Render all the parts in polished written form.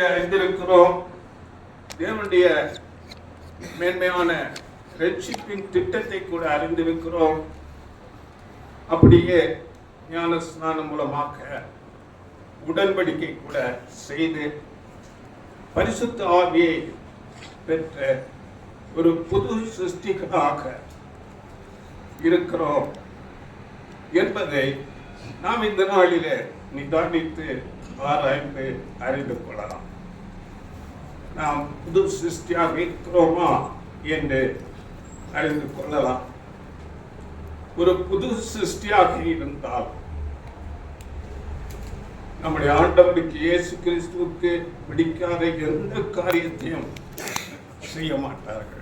அறிந்திருக்கிறோம். தேவனுடைய மேன்மையான ரட்சிப்பின் திட்டத்தை கூட அறிந்திருக்கிறோம். அப்படியே ஞான ஸ்நானம் மூலமாக உடன்படிக்கை கூட செய்து பரிசுத்த ஆவியை பெற்ற ஒரு புது சிருஷ்டிகளாக இருக்கிறோம் என்பதை நாம் இந்த நாளிலே நிதானித்து ஆராய்ந்து அறிந்து கொள்ளலாம். நாம் புது சிருஷ்டியாக இருக்கிறோமா என்று அறிந்து கொள்ளலாம். ஒரு புது சிருஷ்டியாக இருந்தால் நம்முடைய ஆண்டவருக்கு இயேசு கிறிஸ்துவுக்கு பிடிக்காத எந்த காரியத்தையும் செய்ய மாட்டார்கள்.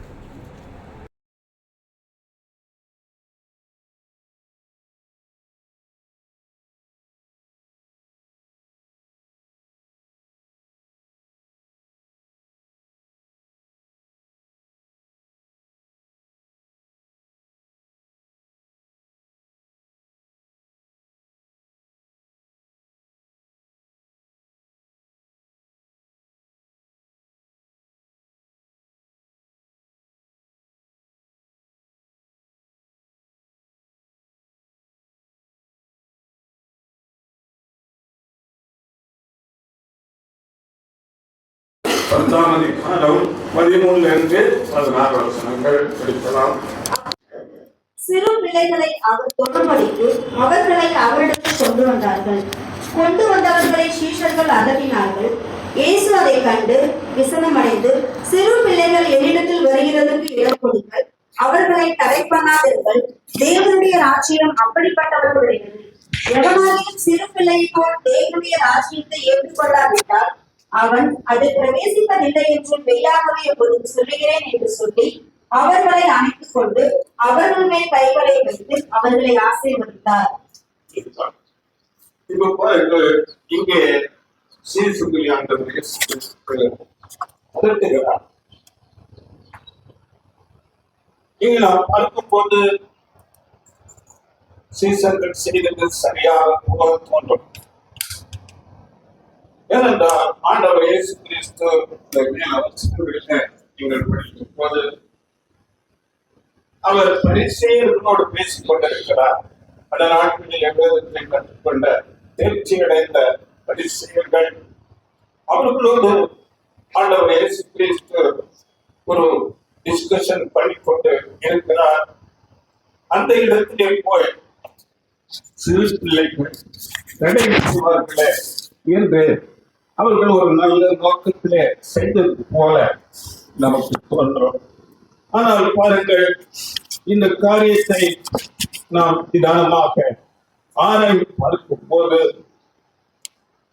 சிறு பிள்ளைகளை அவர் தொடும்படிக்கு அவர்களை அவரிடத்தில் கொண்டு வந்தார்கள். கொண்டு வந்தவர்களை சீஷர்கள் அதட்டினார்கள். இயேசு அதை கண்டு விசனமடைந்து, சிறு பிள்ளைகள் என்னிடத்தில் வருகிறதற்கு இடம் கொடுங்கள், அவர்களை தடை பண்ணாதீர்கள், தேவனுடைய ராஜ்யம் அப்படிப்பட்டவர்களுடையது. எவனாலும் சிறு பிள்ளையை போல் தேவனுடைய ராஜ்யத்தை ஏற்றுக்கொள்ளாவிட்டால் அவன் அது பிரவேசிப்பதில்லை என்று மெய்யாகவே எப்பொழுது சொல்லுகிறேன் என்று சொல்லி அவர்களை அணைத்துக் கொண்டு அவர்கள் மேல் கைகளை வைத்து அவர்களை ஆசீர்வதித்தார். இங்கே இங்கே நாம் பார்க்கும் போது சீசர்கள் செய்தது சரியாக தோன்றும். ஏனென்றால் ஆண்டவர் இயேசு கிறிஸ்து நீங்கள் படிக்கும் போது அவர் பரிசேயர்களோடு பேசிக் கொண்டிருக்கிறார். பல நாட்களில் எவ்விதத்தை கற்றுக்கொண்ட தேர்ச்சி அடைந்த பரிசேயர்கள் அவர்களோடு ஆண்டவர் இயேசு கிறிஸ்து ஒரு டிஸ்கஷன் பண்ணிக்கொண்டு இருக்கிறார். அந்த இடத்திலே போய் சிறு பிள்ளைகள் நடைபெறுவார்களே என்று அவர்கள் ஒரு நல்ல நோக்கத்திலே செய்தது போல நமக்கு தோன்றும். ஆனால் பாருங்கள், இந்த காரியத்தை நாம் நிதானமாக ஆராய்ந்து பார்க்கும் போது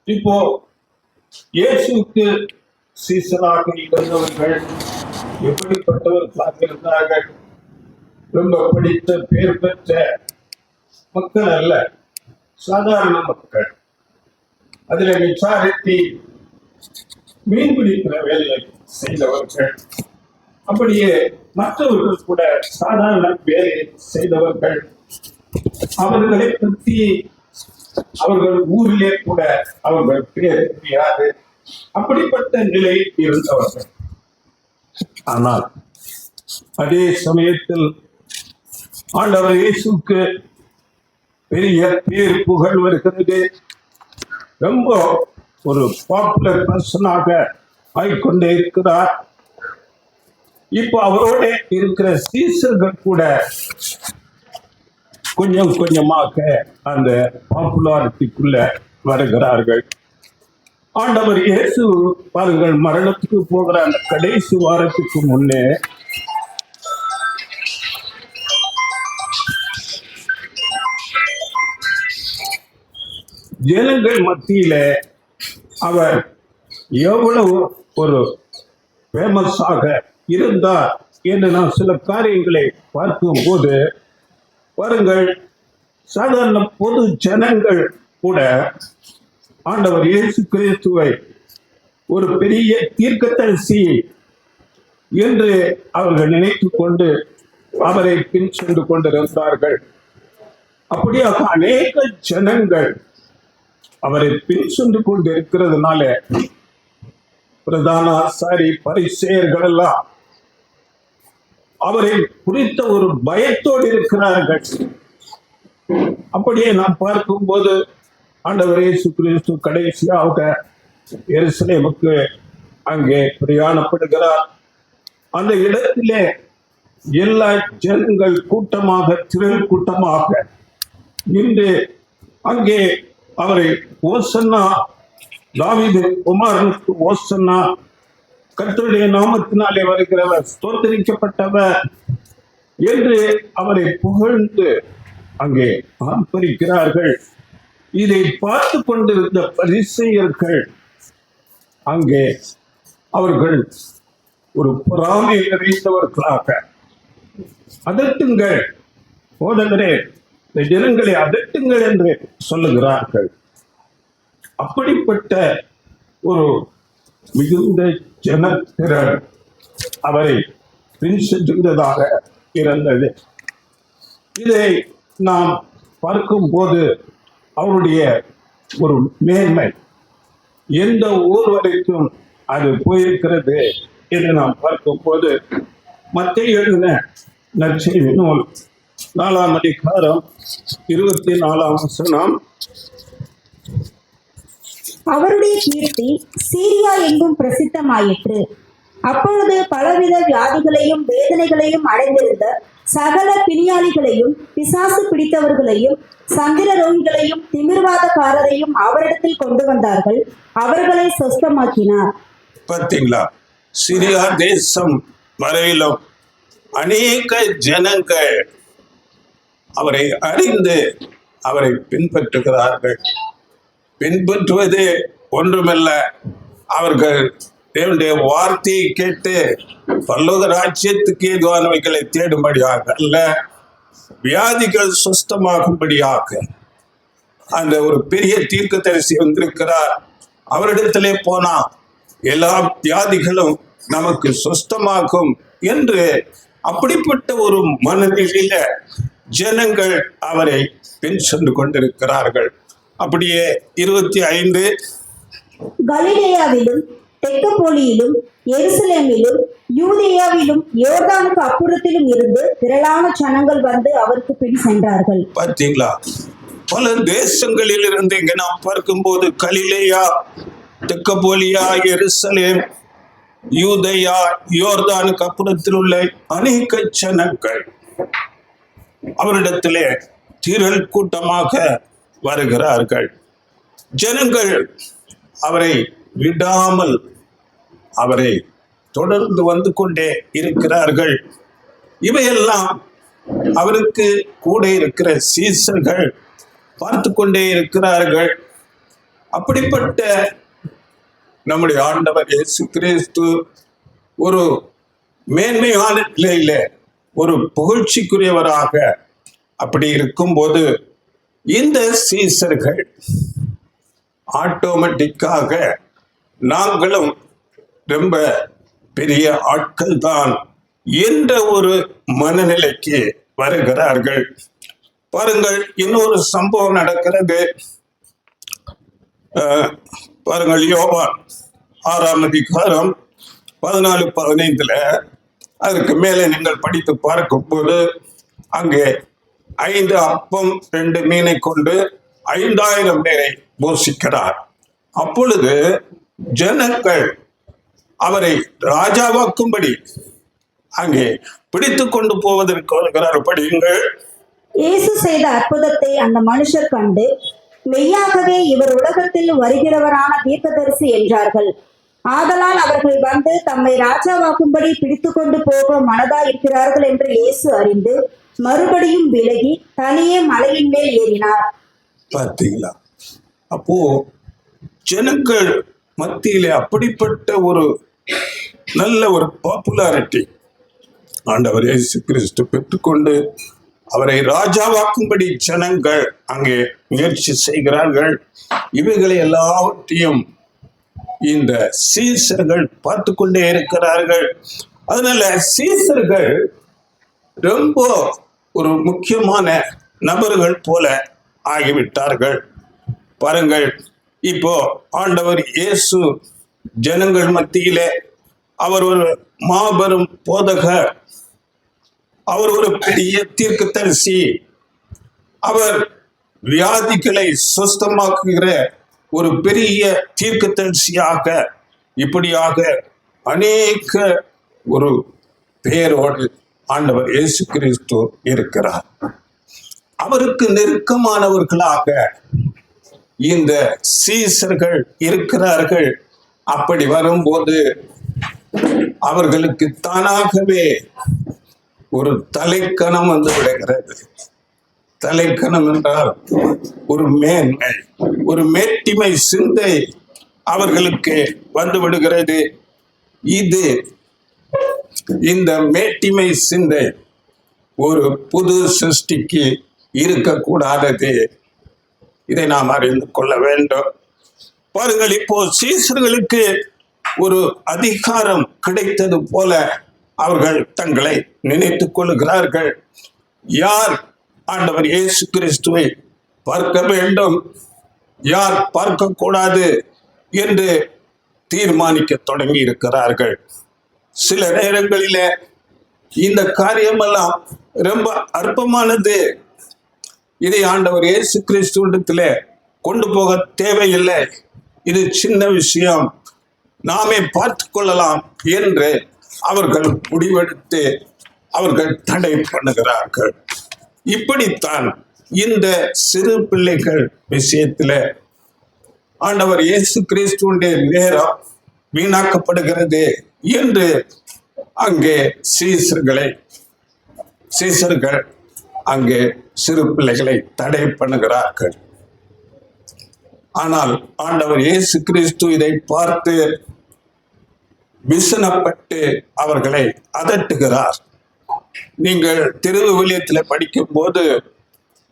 இப்போ இயேசுக்கு சீசராக இருந்தவர்கள் எப்படிப்பட்டவர்களாக இருந்தார்கள்? ரொம்ப படித்த பேர் பெற்ற மக்கள் அல்ல, சாதாரண மக்கள். அதில் விசாரித்து மீன்பிடிக்கிற வேலையை செய்தவர்கள். அப்படியே மற்றவர்கள் கூட சாதாரண வேலை செய்தவர்கள். அவர்களை பற்றி அவர்கள் ஊரிலே கூட அவர்கள் பேர் தெரியாது. அப்படிப்பட்ட நிலையில் இருந்தவர்கள். ஆனால் அதே சமயத்தில் ஆண்டவர் இயேசுக்கு பெரிய பேர் புகழ் வருகிறது. ரொம்ப ஒரு பாப்புலர் பர்சனாக ஆகிக்கொண்டே இருக்கிறார். இப்போ அவரோட இருக்கிற சீசர்கள் கூட கொஞ்சம் கொஞ்சமாக அந்த பாப்புலாரிட்டிக்குள்ள வருகிறார்கள். ஆண்டவர் இயேசு பாருங்கள், மரணத்துக்கு போகிற அந்த கடைசி வாரத்துக்கு முன்னே ஜனங்கள் மத்தியில அவர் எவ்வளவு ஒரு ஃபேமஸாக இருந்தார் என்று நாம் சில காரியங்களை பார்க்கும் போது பாருங்கள், சாதாரண பொது ஜனங்கள் கூட ஆண்டவர் இயேசு கிறிஸ்துவை ஒரு பெரிய தீர்க்கதரிசி என்று அவர்கள் நினைத்து கொண்டு அவரை பின் சென்று கொண்டிருந்தார்கள். அப்படியாக அநேக ஜனங்கள் அவரை பின் சென்று கொண்டு இருக்கிறதுனால பிரதான ஆசாரி பரிசேயர்கள் எல்லாம் அவரை குறித்த ஒரு பயத்தோடு இருக்கிறார்கள். அப்படியே நாம் பார்க்கும்போது ஆண்டவர் இயேசு கிறிஸ்து கடைசியாக எருசலேமுக்கு அங்கே பிரயாணப்படுகிறார். அந்த இடத்திலே எல்லா ஜனங்கள் கூட்டமாக திரள் கூட்டமாக நின்று அங்கே அவரை ஓசன்னா, தாவீது குமாரனுக்கு ஓசன்னா, கர்த்தருடைய நாமத்தினாலே வருகிறவர் ஸ்தோத்திரிக்கப்பட்டவர் என்று அவரை புகழ்ந்து அங்கே ஆர்ப்பரிக்கிறார்கள். இதை பார்த்து கொண்டிருந்த பரிசேயர்கள் அங்கே அவர்கள் ஒரு பொறாமை நிறைந்தவர்களாக, அதட்டுங்கள் போதகரே, இந்த ஜனங்களை அதட்டுங்கள் என்று சொல்லுகிறார்கள். அப்படிப்பட்ட ஒரு மிகுந்த ஜனத்திரள் அவரை பின் செல்லுகிறதாக இருந்தது. இதை நாம் பார்க்கும்போது அவருடைய ஒரு மேன்மை எந்த ஊர் வரைக்கும் அது போயிருக்கிறது என்று நாம் பார்க்கும்போது மத்தேயு எழுதின நற்செய்தி நூல் 4ஆம் அதிகாரம் 24ஆம் வசனம். அவருடைய கீர்த்தி சீரியா எங்கும் பிரசித்தமாயிற்று. அப்பொழுது பலவித வியாதிகளையும் வேதனைகளையும் அடைந்திருந்த சகல பிணியாளிகளையும் பிசாசு பிடித்தவர்களையும் சந்திர ரோகிகளையும் திமிர்வாதக்காரரையும் அவரிடத்தில் கொண்டு வந்தார்கள். அவர்களை சொஸ்தமாக்கினார். பார்த்தீங்களா, சிரியா தேசம் வரையிலும் அநேக ஜனங்கள் அவரை அறிந்து அவரை பின்பற்றுகிறார்கள். பின்பற்றுவது ஒன்றுமல்ல, அவர்கள் தேவனுடைய வார்த்தையை கேட்டு பரலோக ராஜ்யத்துக்கு ஏதுவானவைகளை தேடும்படியாக அல்ல, வியாதிகள் சுஸ்தமாகும்படியாக. அந்த ஒரு பெரிய தீர்க்கதரிசி வந்திருக்கிறார், அவரிடத்திலே போனா எல்லா வியாதிகளும் நமக்கு சுஸ்தமாகும் என்று அப்படிப்பட்ட ஒரு மனநிலையில ஜனங்கள் அவரை பின் சென்று கொண்டிருக்கிறார்கள். அப்படியே 25 கலிலேயாவிலும் தெக்கப்போலியிலும் எருசலேமிலும் யூதேயாவிலும் யோர்தானுக்கு அப்புறத்திலும் இருந்து திரளான ஜனங்கள் வந்து அவருக்கு பின் சென்றார்கள். பார்த்தீங்களா, பல தேசங்களில் இருந்து இங்க நாம் பார்க்கும்போது கலிலேயா, தெக்கப்போலியா, எருசலேம், யூதேயா, யோர்தானுக்கு அப்புறத்தில் உள்ள அநேக ஜனங்கள் அவரிடத்திலே திரள் கூட்டமாக வருகிறார்கள். ஜனங்கள் அவரை விடாமல் அவரை தொடர்ந்து வந்து கொண்டே இருக்கிறார்கள். இவையெல்லாம் அவருக்கு கூட இருக்கிற சீசர்கள் பார்த்து கொண்டே இருக்கிறார்கள். அப்படிப்பட்ட நம்முடைய ஆண்டவர் இயேசு கிறிஸ்து ஒரு மேன்மையான நிலையில ஒரு புகழ்ச்சிக்குரியவராக அப்படி இருக்கும்போது இந்த சீசர்கள் ஆட்டோமேட்டிக்காக நாங்களும் ரொம்ப பெரிய ஆட்கள் தான் என்ற ஒரு மனநிலைக்கு வருகிறார்கள். பாருங்கள், இன்னொரு சம்பவம் நடக்கிறது. பாருங்கள், யோவான் 6ஆம் அதிகாரம் 14-15 அதற்கு மேலே நீங்கள் படித்து பார்க்கும்போது அங்கே 5 அப்பம் 2 மீனை கொண்டு 5000 பேரை போஷிக்கிறார். அப்பொழுது ஜனங்கள் அவரை ராஜாவாக்கும்படி அங்கே பிடித்து கொண்டு போவதற்கு வருகிறார். படியுங்கள். இயேசு செய்த அற்புதத்தை அந்த மனுஷர் கண்டு மெய்யாகவே இவர் உலகத்தில் வருகிறவரான தீர்க்கதரிசி என்றார்கள். ஆதலால் அவர்கள் வந்து தம்மை ராஜாவாக்கும்படி பிடித்து கொண்டு போக மனதாய் இருக்கிறார்கள் என்று இயேசு அறிந்து மறுபடியும் விலகி தனியே மலையின் மேல் ஏறினார். பார்த்தீங்களா, அப்போ ஜனங்கள் மத்தியிலே அப்படிப்பட்ட ஒரு நல்ல ஒரு பாப்புலாரிட்டி ஆண்டவர் இயேசு கிறிஸ்து பெற்றுக்கொண்டு அவரை ராஜாவாக்கும்படி ஜனங்கள் அங்கே முயற்சி செய்கிறார்கள். இவைகளை எல்லாவற்றையும் இந்த சீசர்கள் பார்த்து கொண்டே இருக்கிறார்கள். அதனால சீசர்கள் ரொம்ப ஒரு முக்கியமான நபர்கள் போல ஆகிவிட்டார்கள். பாருங்கள், இப்போ ஆண்டவர் இயேசு ஜனங்கள் மத்தியிலே அவர் ஒரு மாபெரும் போதகர், அவர் ஒரு பெரிய தீர்க்கதரிசி, அவர் வியாதிகளை சுஸ்தமாக்குகிற ஒரு பெரிய தீர்க்கதரிசியாக, இப்படியாக அநேக ஒரு பெயரோடு ஆண்டவர் இயேசு கிறிஸ்து இருக்கிறார். அவருக்கு நெருக்கமானவர்களாக இந்த சீசர்கள் இருக்கிறார்கள். அப்படி வரும்போது அவர்களுக்கு தானாகவே ஒரு தலைக்கணம் வந்து விடுகிறது. தலைக்கணம் என்றால் ஒரு மேன்மை, ஒரு மேட்டிமை சிந்தை அவர்களுக்கு வந்து விடுகிறது. இந்த மேட்டிமை சிந்தை ஒரு புது சிருஷ்டிக்கு இருக்கக்கூடாதது. இதை நாம் அறிந்து கொள்ள வேண்டும். பாருங்கள், இப்போ சீசர்களுக்கு ஒரு அதிகாரம் கிடைத்தது போல அவர்கள் தங்களை நினைத்துக் கொள்கிறார்கள். யார் ஆண்டவர் இயேசு கிறிஸ்துவை பார்க்க வேண்டும், யார் பார்க்க கூடாது என்று தீர்மானிக்க தொடங்கி இருக்கிறார்கள். சில நேரங்களில இந்த காரியமெல்லாம் ரொம்ப அற்பமானது. இதை ஆண்டவர் இயேசு கிறிஸ்துவிடத்துல கொண்டு போக தேவையில்லை, இது சின்ன விஷயம், நாமே பார்த்து கொள்ளலாம் என்று அவர்கள் முடிவெடுத்து அவர்கள் தடை பண்ணுகிறார்கள். இப்படித்தான் இந்த சிறு பிள்ளைகள் விஷயத்துல ஆண்டவர் இயேசு கிறிஸ்துவினுடைய நேரம் வீணாக்கப்படுகிறது என்று அங்கே சீசர்கள் அங்கே சிறு பிள்ளைகளை தடை பண்ணுகிறார்கள். ஆனால் ஆண்டவர் இயேசு கிறிஸ்து இதை பார்த்து விசனப்பட்டு அவர்களை அதட்டுகிறார். நீங்கள் திருவிவிலியத்தில் படிக்கும் போது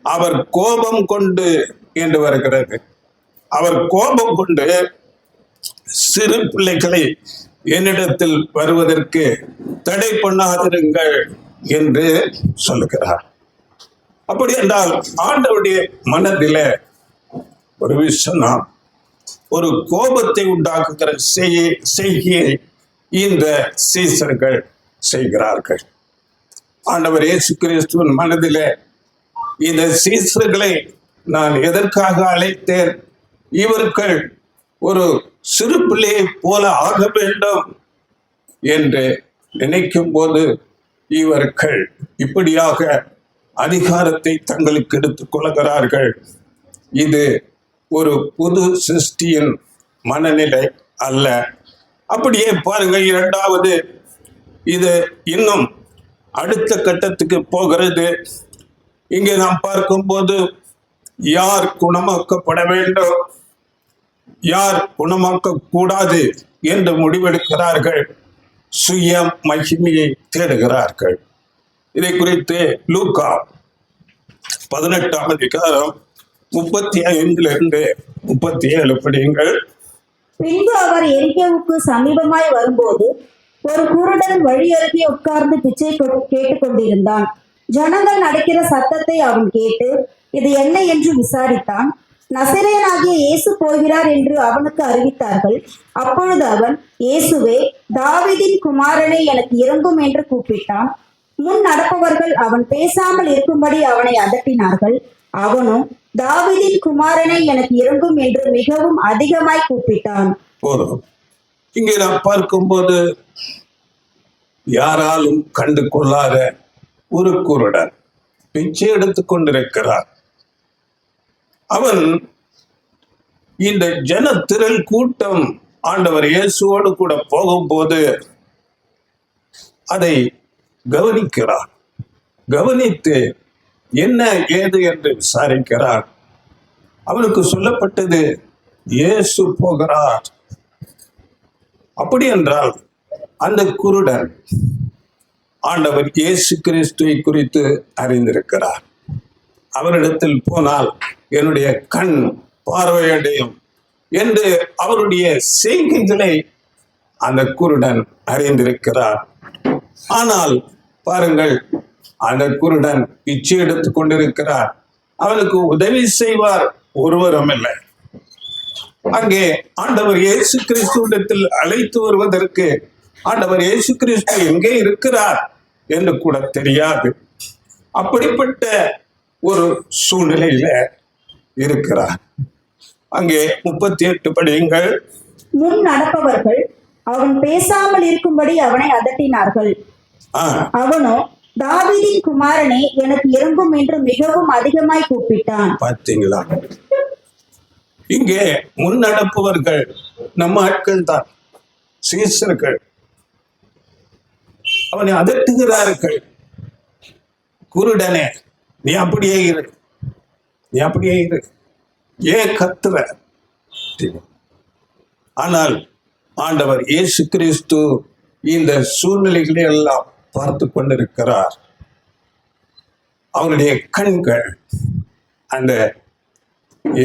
அவர் கோபம் கொண்டு என்று வருகிறது. அவர் கோபம் கொண்டு சிறு பிள்ளைகளை என்னிடத்தில் வருவதற்கு தடை பண்ணாதிருங்கள் என்று சொல்லுகிறார். அப்படி என்றால் ஆண்டவருடைய மனதில ஒரு விஷயம், ஒரு கோபத்தை உண்டாக்குகிற செய்கையை இந்த சீசர்கள் செய்கிறார்கள். ஆண்டவர் இயேசு கிறிஸ்துவின் மனதில இந்த சீசர்களை நான் எதற்காக அழைத்தேன், இவர்கள் ஒரு சிறு பிள்ளையை போல ஆக வேண்டும் என்று நினைக்கும் போது இவர்கள் இப்படியாக அதிகாரத்தை தங்களுக்கு எடுத்துக் கொள்கிறார்கள். இது ஒரு புது சிருஷ்டியின் மனநிலை அல்ல. அப்படியே பாருங்க, இரண்டாவது இது இன்னும் அடுத்த கட்டத்துக்கு போகிறது. இங்கே நாம் பார்க்கும்போது யார் குணமாக்கப்பட வேண்டும், யார் குணமாக்க கூடாது என்று முடிவெடுக்கிறார்கள். சுய மகிமையை தேடுகிறார்கள். இதை குறித்து லூக்கா 18ஆம் அதிகாரம் 35 37 படியுங்கள். பின்பு அவர் எரிகோவுக்கு சமீபமாய் வரும்போது ஒரு குருடன் வழி அருகே உட்கார்ந்து பிச்சை கேட்டுக் கொண்டிருந்தான். ஜனங்கள் நடக்கிற சத்தத்தை அவன் கேட்டு இது என்ன என்று விசாரித்தான். நசரேயனாகிய இயேசு போகிறார் என்று அவனுக்கு அறிவித்தார்கள். அப்பொழுது அவன், இயேசுவே, தாவீதின் குமாரனே, எனக்கு இரங்கும் என்று கூப்பிட்டான். முன் நடப்பவர்கள் அவன் பேசாமல் இருக்கும்படி அவனை அதட்டினார்கள். அவனும், தாவீதின் குமாரனே, எனக்கு இரங்கும் என்று மிகவும் அதிகமாய் கூப்பிட்டான். போதும். இங்கே நாம் பார்க்கும்போது யாராலும் கண்டு கொள்ளாத ஒரு குருடன் பிச்சை எடுத்துக் கொண்டிருக்கிறார். அவன் இந்த ஜனத்திரள் கூட்டம் ஆண்டவர் இயேசுவோடு கூட போகும்போது அதை கவனிக்கிறார். கவனித்து என்ன ஏது என்று விசாரிக்கிறார். அவனுக்கு சொல்லப்பட்டது இயேசு போகிறார். அப்படி என்றால் அந்த குருடன் ஆண்டவர் இயேசு கிறிஸ்துவை குறித்து அறிந்திருக்கிறார். அவரிடத்தில் போனால் என்னுடைய கண் பார்வையடையும் என்று அவருடைய செய்கைகளை அந்த குருடன் அறிந்திருக்கிறார். ஆனால் பாருங்கள், அந்த குருடன் பிச்சை எடுத்துக் கொண்டிருக்கிறார். அவனுக்கு உதவி செய்வார் ஒருவரும் இல்லை. அங்கே ஆண்டவர் இயேசு கிறிஸ்துவிடத்தில் அழைத்து வருவதற்கு ஆண்டவர் இயேசு கிறிஸ்து எங்கே இருக்கிறார் என்று கூட தெரியாது. அப்படிப்பட்ட ஒரு சூழ்நிலையில இருக்கிறார். அங்கே 38 படியுங்கள். முன் நடப்பவர்கள் அவன் பேசாமல் இருக்கும்படி அவனை அதட்டினார்கள். அவனோ, தாவீதின் குமாரனே, எனக்கு இறங்கும் என்று மிகவும் அதிகமாய் கூப்பிட்டான். பார்த்தீங்களா? இங்கே முன்னடப்பவர்கள் நம்ம ஆட்கள் தான், சீசர்கள். அவனை அதட்டுகிறார்கள். குருடனே, நீ அப்படியே இரு, நீ அப்படியே இரு, ஏன் கத்துற? ஆனால் ஆண்டவர் இயேசு கிறிஸ்து இந்த சூழ்நிலைகளை எல்லாம் பார்த்து கொண்டிருக்கிறார். அவருடைய கண்கள் அந்த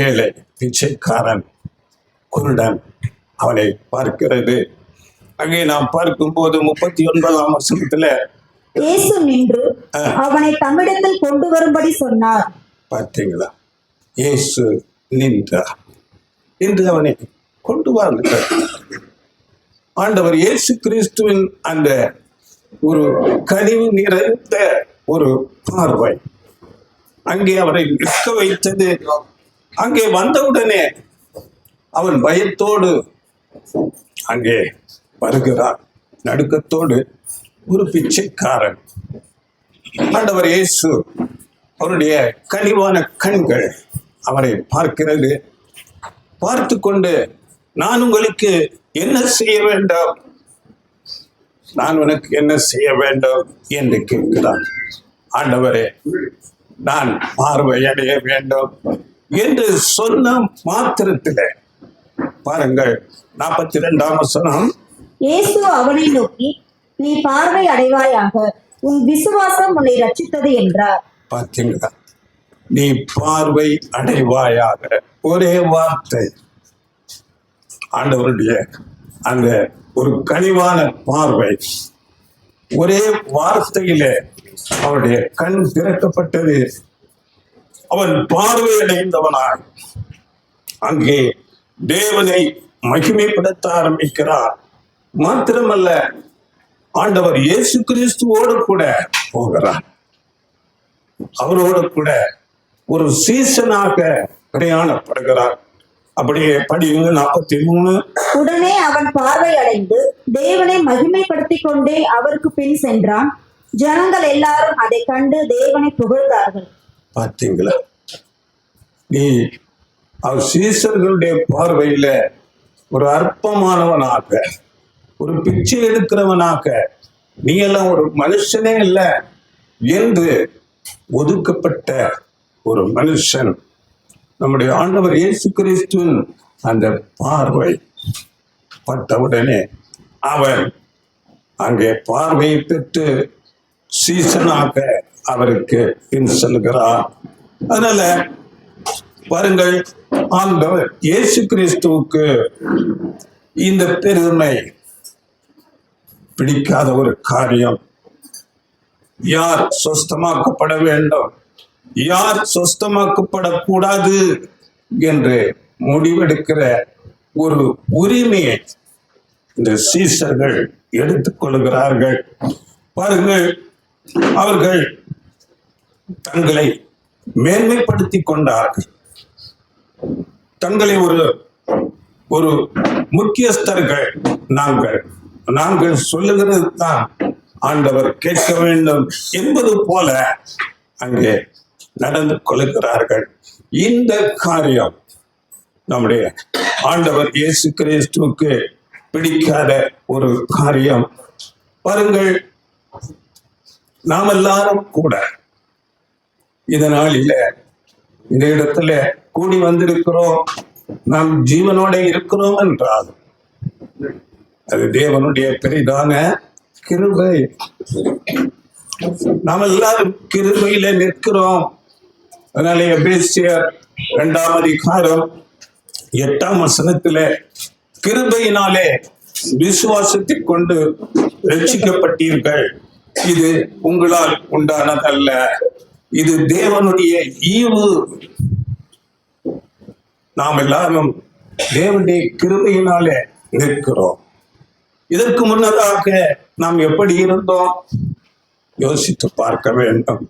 ஏழை பிச்சைக்காரன் குருடன் அவனை பார்க்கிறது. அங்கே நாம் பார்க்கும்போது 39ஆம் வசனத்துல இயேசு நின்று அவனை தம்மிடத்தில் கொண்டு வரும்படி சொன்னார். பார்த்தீங்களா? இயேசு நின்றார் என்று அவனை கொண்டு வாருங்கள். ஆண்டவர் இயேசு கிறிஸ்துவின் அந்த ஒரு கனிவு நிறைந்த ஒரு பார்வை அங்கே அவரை நிற்க வைத்தது. அங்கே வந்தவுடனே அவன் பயத்தோடு அங்கே வருகிறான், நடுக்கத்தோடு. ஒரு பிச்சைக்காரன். ஆண்டவர் இயேசு அவருடைய கனிவான கண்கள் அவரை பார்க்கிறது. பார்த்து கொண்டு, நான் உங்களுக்கு என்ன செய்ய வேண்டும், நான் உனக்கு என்ன செய்ய வேண்டும் என்று கேட்கிறான். ஆண்டவரே, நான் பார்வையடைய வேண்டும் என்று சொன்ன மாத்திரத்திலே பாருங்கள் 42ஆம் வசனம். இயேசு அவனை நோக்கி, நீ பார்வை அடைவாயாக, உன் விசுவாசம் உன்னை ரட்சித்தது என்றார். பார்த்தீங்களா? நீ பார்வை அடைவாயாக, ஒரே வார்த்தை. ஆண்டவருடைய அந்த ஒரு கனிவான பார்வை, ஒரே வார்த்தையிலே அவருடைய கண் திறக்கப்பட்டது. அவன் பார்வை அடைந்தவனாய் அங்கே தேவனை மகிமைப்படுத்த ஆரம்பிக்கிறார். மாத்திரமல்ல, ஆண்டவர் இயேசு கிறிஸ்துவோடு கூட போகிறார். அவரோடு கூட ஒரு சீசனாக பிரயாணப்படுகிறார். அப்படியே படியுங்க 43. உடனே அவன் பார்வை அடைந்து தேவனை மகிமைப்படுத்திக் கொண்டே அவருக்கு பின் சென்றான். ஜனங்கள் எல்லாரும் அதை கண்டு தேவனை புகழ்ந்தார்கள். பார்த்தீங்களா? நீ அவர் சீசர்களுடைய பார்வையில ஒரு அற்பமானவனாக, ஒரு பிச்சை எடுக்கிறவனாக, நீ எல்லாம் ஒரு மனுஷனே இல்லை என்று ஒதுக்கப்பட்ட ஒரு மனுஷன். நம்முடைய ஆண்டவர் இயேசு கிறிஸ்துவின் அந்த பார்வை பட்டவுடனே அவன் அங்கே பார்வையை பெற்று சீசனாக அவருக்கு பின் செல்கிறார். அதனால பாருங்கள், ஆண்டவர் இயேசு கிறிஸ்துவுக்கு இந்த பெருமை பிடிக்காத ஒரு காரியம். யார் சொஸ்தமாக்கப்பட வேண்டும், யார் சொஸ்தமாக்கப்படக்கூடாது என்று முடிவெடுக்கிற ஒரு உரிமையை இந்த சீசர்கள் எடுத்துக்கொள்கிறார்கள். பாருங்கள், அவர்கள் தங்களை மேன்மைப்படுத்தி கொண்டார்கள். தங்களை ஒரு முக்கியஸ்தர்கள் நாங்கள் சொல்லுகிறது தான் ஆண்டவர் கேட்க வேண்டும் என்பது போல அங்கே நடந்து கொள்கிறார்கள். இந்த காரியம் நம்முடைய ஆண்டவர் இயேசு கிறிஸ்துவுக்கு பிடிக்காத ஒரு காரியம். பாருங்கள், நாம் எல்லாரும் கூட இதனால இந்த இடத்துல கூடி வந்திருக்கிறோம், நாம் ஜீவனோட இருக்கிறோம் என்றால் அது தேவனுடைய பெரிதான கிருபை. நாம் எல்லாரும் கிருபையில நிற்கிறோம். அதனால எபேசியர் 2ஆம் அதிகாரம் 8ஆம் வசனத்துல கிருபையினாலே விசுவாசத்தை கொண்டு ரட்சிக்கப்பட்டீர்கள், இது உங்களால் உண்டானதல்ல, இது தேவனுடைய ஈவு. நாம் எல்லாரும் தேவனுடைய கிருபையினாலே நிற்கிறோம். இதற்கு முன்னதாக நாம் எப்படி இருந்தோம் யோசித்து பார்க்க வேண்டும்.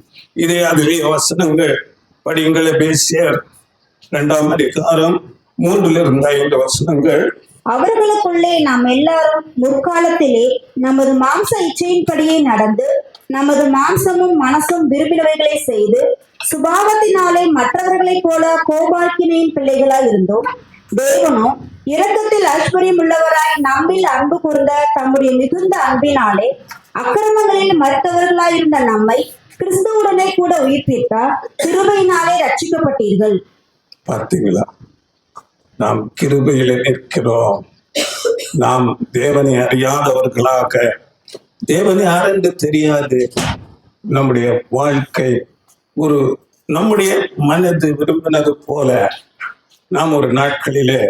இதே அதிலே வசனங்கள் படியுங்கள். எபேசியர் 2ஆம் அதிகாரம் 3-5 வசனங்கள். அவர்களுக்குள்ளே நாம் எல்லாரும் முற்காலத்திலே நமது மாம்ச இச்சையின்படியே நடந்து நமது மாம்சமும் மனசும் விரும்பினவைகளை செய்து சுபாவத்தினாலே மற்றவர்களைப் போல கோபாக்கினையின் பிள்ளைகளாய் இருந்தோம். தேவனோ இரக்கத்தில் ஐஸ்வர்யம் உள்ளவராய் நம்மில் அன்பு கூர்ந்த தம்முடைய மிகுந்த அன்பினாலே அக்கிரமங்களில் மறுத்தவர்களாயிருந்த நம்மை கிறிஸ்துவுடனே கூட உயிர்ப்பித்தார். கிருபையினாலே ரட்சிக்கப்பட்டீர்கள். பார்த்தீங்களா? நாம் கிருபையில நிற்கிறோம். நாம் தேவனை அறியாதவர்களாக, தேவனை யாரென்று தெரியாது, நம்முடைய வாழ்க்கை நம்முடைய மனது விரும்பினது போல நாம் ஒரு நாட்களிலே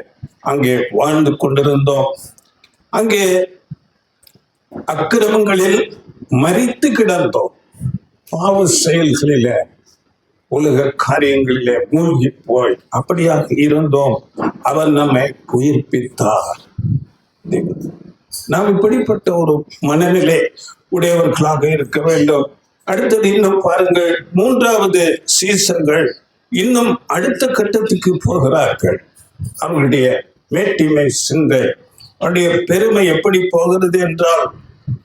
அங்கே வாழ்ந்து கொண்டிருந்தோம். அங்கே அக்கிரமங்களில் மரித்து கிடந்தோம். பாவ செயல்களில, உலக காரியங்களிலே மூழ்கி போய் அப்படியாக இருந்தோம். அவர் நம்மை உயிர்ப்பித்தார். நாம் இப்படிப்பட்ட ஒரு மனநிலை உடையவர்களாக இருக்க வேண்டும். அடுத்தது இன்னும் பாருங்கள், 3வது சீசர்கள் இன்னும் அடுத்த கட்டத்துக்கு போகிறார்கள். அவர்களுடைய மேட்டிமை சிந்தை, அவருடைய பெருமை எப்படி போகிறது என்றால்,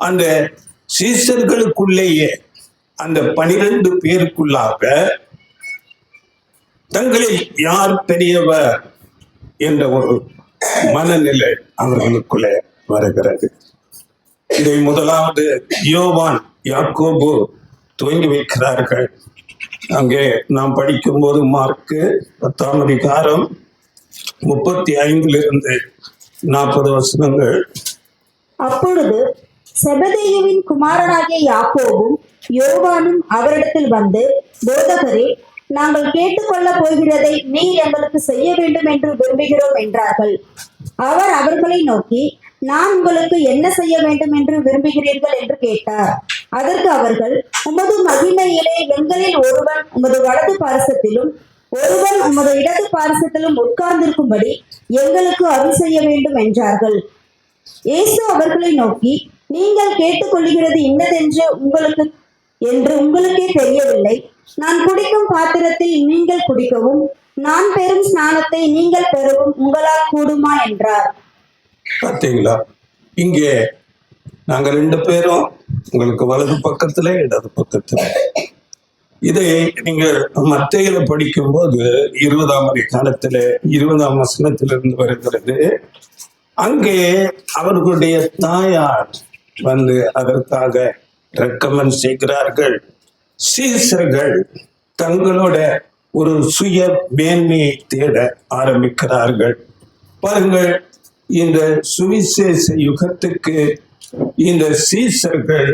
அந்த சீசர்களுக்குள்ளேயே அந்த 12 பேருக்குள்ளாக தங்களில் யார் பெரியவர் என்ற ஒரு மனநிலை அவர்களுக்குள்ளே வருகிறது. இதை முதலாவது யோவான், யாக்கோபு துவங்கி வைக்கிறார்கள். அங்கே நாம் படிக்கும்போது மார்க்கு 10ஆம் அதிகாரம் 35-40 வசனங்கள். அப்பொழுது செபதேயுவின் குமாரனாகிய யாக்கோபும் யோவானும் அவரிடத்தில் வந்து, போதகரே, நாங்கள் கேட்டுக்கொள்ள போகிறதை நீர் எங்களுக்கு செய்ய வேண்டும் என்று விரும்புகிறோம் என்றார்கள். அவர் அவர்களை நோக்கி, நான் உங்களுக்கு என்ன செய்ய வேண்டும் என்று விரும்புகிறீர்கள் என்று கேட்டார். அதற்கு அவர்கள், உமது மகிமையிலே எங்களில் ஒருவன் உமது வலது பாரிசத்திலும் ஒருவன் உமது இடது பாரிசத்திலும் உட்கார்ந்திருக்கும்படி எங்களுக்கு அருள் செய்ய வேண்டும் என்றார்கள். இயேசு அவர்களை நோக்கி, நீங்கள் கேட்டுக்கொள்ளுகிறது இன்னதென்று உங்களுக்கே தெரியவில்லை. நான் குடிக்கும் பாத்திரத்தில் நீங்கள் குடிக்கவும் நான் பெறும் ஸ்நானத்தை நீங்கள் பெறவும் உங்களால் கூடுமா என்றார். பார்த்தீங்களா? இங்கே நாங்க 2 பேரும் உங்களுக்கு வலது பக்கத்துல இடது பக்கத்துல. இதை நீங்கள் மத்தேயுல படிக்கும்போது 20ஆம் அதிகாரத்துல 20ஆம் வசனத்திலிருந்து வருகிறது. அங்கே அவர்களுடைய தாயார் வந்து அதற்காக ரெக்கமெண்ட் செய்கிறார்கள். சீசர்கள் தங்களோட ஒரு சுய மேன்மையை தேட ஆரம்பிக்கிறார்கள். பாருங்கள், இந்த சுவிசேஷ யுகத்துக்கு இந்த சீசர்கள்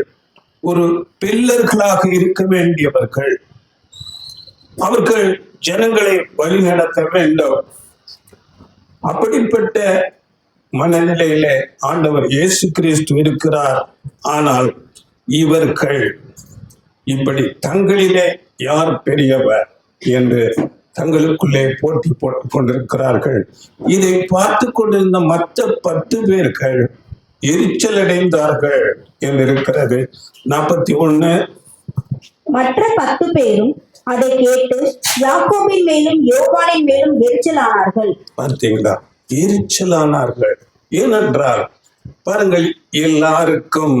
ஒரு பில்லர்களாக இருக்க வேண்டியவர்கள். அவர்கள் ஜனங்களை வழிநடத்த வேண்டும். அப்படிப்பட்ட மனநிலையில ஆண்டவர் இயேசு கிறிஸ்து இருக்கிறார். ஆனால் இவர்கள் இப்படி தங்களிலே யார் பெரியவர் என்று தங்களுக்குள்ளே போட்டி போட்டுக் கொண்டிருக்கிறார்கள். இதை பார்த்து கொண்டிருந்த மற்ற 10 பேர்கள் எரிச்சல் அடைந்தார்கள் என்று இருக்கிறது. 41. மற்ற 10 பேரும் அதை கேட்டு யாக்கோபின் மேலும் யோவானின் மேலும் எரிச்சலானார்கள். பார்த்தீங்களா? எரிச்சலானார்கள். ஏனென்றால் பாருங்கள், எல்லாருக்கும்,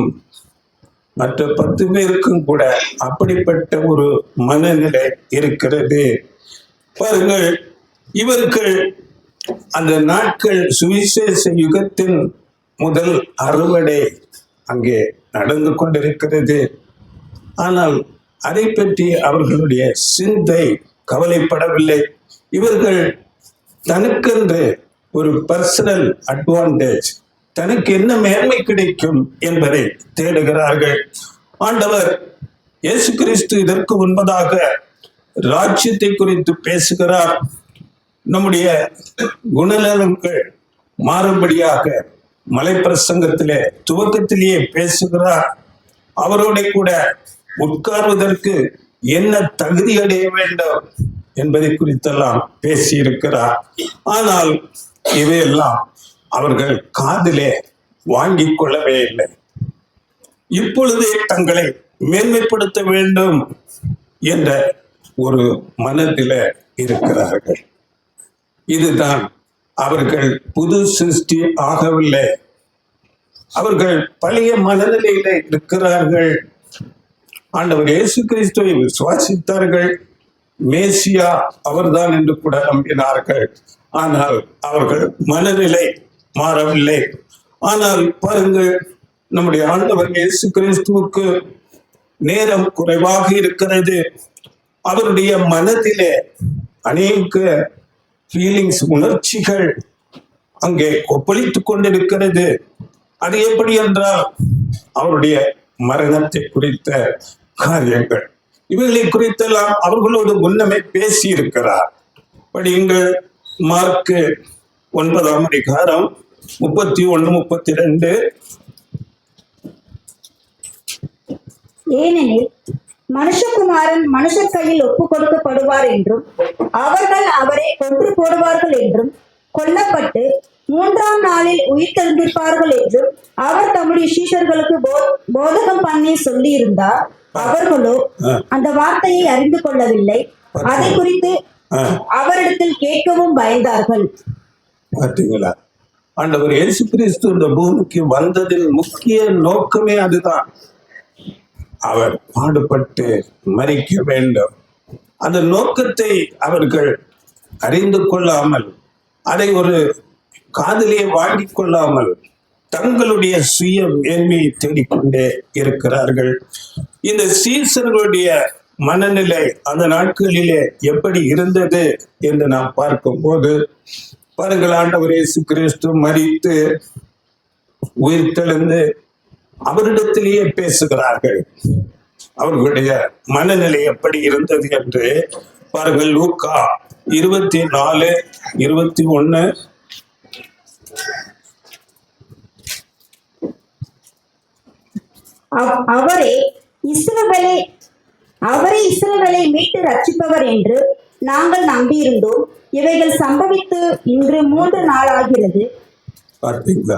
மற்ற 10 பேருக்கும் கூட அப்படிப்பட்ட ஒரு மனநிலை இருக்கிறது. பாருங்கள், இவர்கள் அந்த நாட்கள் சுவிசேஷ யுகத்தின் முதல் அறுவடை அங்கே நடந்து கொண்டிருக்கிறது. ஆனால் அதை பற்றி அவர்களுடைய சிந்தை கவலைப்படவில்லை. இவர்கள் தனக்கென்று ஒரு பர்சனல் அட்வான்டேஜ், தனக்கு என்ன மேன்மை கிடைக்கும் என்பதை தேடுகிறார்கள். ஆண்டவர் இயேசு கிறிஸ்து இதற்கு முன்பதாக ராஜ்யத்தை குறித்து பேசுகிறார். நம்முடைய குணநலன்கள் மாறும்படியாக மலைப்பிரசங்கத்திலே துவக்கத்திலேயே பேசுகிறார். அவரோட கூட உட்கார்வதற்கு என்ன தகுதி அடைய வேண்டும் என்பதை குறித்தெல்லாம் பேசியிருக்கிறார். ஆனால் இவையெல்லாம் அவர்கள் காதிலே வாங்கிக் கொள்ளவே இல்லை. இப்பொழுதே தங்களை மேன்மைப்படுத்த வேண்டும் என்ற ஒரு மனதில இருக்கிறார்கள். இதுதான் அவர்கள் புது சிருஷ்டி ஆகவில்லை. அவர்கள் பழைய மனநிலையில இருக்கிறார்கள். ஆண்டவர் இயேசு கிறிஸ்துவை விசுவாசித்தார்கள். மேசியா அவர்தான் என்று கூட நம்பினார்கள். ஆனால் அவர்கள் மனநிலை மாறவில்லை. ஆனால் பாருங்கள், நம்முடைய ஆண்டவர் இயேசு கிறிஸ்துவுக்கு நேரம் குறைவாக இருக்கிறது. அவருடைய மனதிலே அநேக ஃபீலிங்ஸ், உணர்ச்சிகள் அங்கே கொப்பளித்துக் கொண்டிருக்கிறது. அது எப்படி என்றால் அவருடைய மரணத்தை குறித்த காரியங்கள், இவைகளை குறித்தெல்லாம் அவர்களோடு முன்னமே பேசி இருக்கிறார். படியுங்கள், மார்க் 9ஆம் அதிகாரம் 31, 32. ஏனெனில் மனுஷகுமாரன் மனுஷர் கையில் ஒப்பு கொடுக்கப்படுவார் என்றும் அவர்கள் அவரை கொன்று போடுவார்கள் என்றும் கொல்லப்பட்டு 3ஆம் நாளில் உயிர்த்தெழுந்திருப்பார்கள் என்றும் அவர் தம்முடைய சீஷர்களுக்கு போதகம் பண்ணி சொல்லி இருந்தார். அவர்களோ அந்த வார்த்தையை அறிந்து கொள்ளவில்லை. அதை குறித்து அவரிடத்தில் கேட்கவும் பயந்தார்கள். பார்த்தீங்களா, ஆண்டவர் இயேசு கிறிஸ்து இந்த பூமிக்கு வந்ததின் முக்கிய நோக்கமே அதுதான். அவர் பாடுபட்டு மரிக்க வேண்டும். அந்த நோக்கத்தை அவர்கள் அறிந்து கொள்ளாமல், அதை ஒரு காதிலே வாங்கிக் கொள்ளாமல் தங்களுடைய சுய மேன்மையை தேடிக்கொண்டே இருக்கிறார்கள். இந்த சீசர்களுடைய மனநிலை அந்த நாட்களிலே எப்படி இருந்தது என்று நாம் பார்க்கும்போது, பாருங்கள், ஆண்டவர் இயேசு கிறிஸ்து மரித்து உயிர்த்தெழுந்து அவரிடத்திலேயே பேசுகிறார்கள். அவர்களுடைய மனநிலை எப்படி இருந்தது என்று பாருங்கள். லூக்கா 24, 21. அவரே இஸ்ரவேலை மீட்டு ரட்சிப்பவர் என்று நாங்கள் நம்பியிருந்தோம். இவைகள் சம்பவித்து இன்று 3 நாள் ஆகிறது. பார்த்தீங்களா,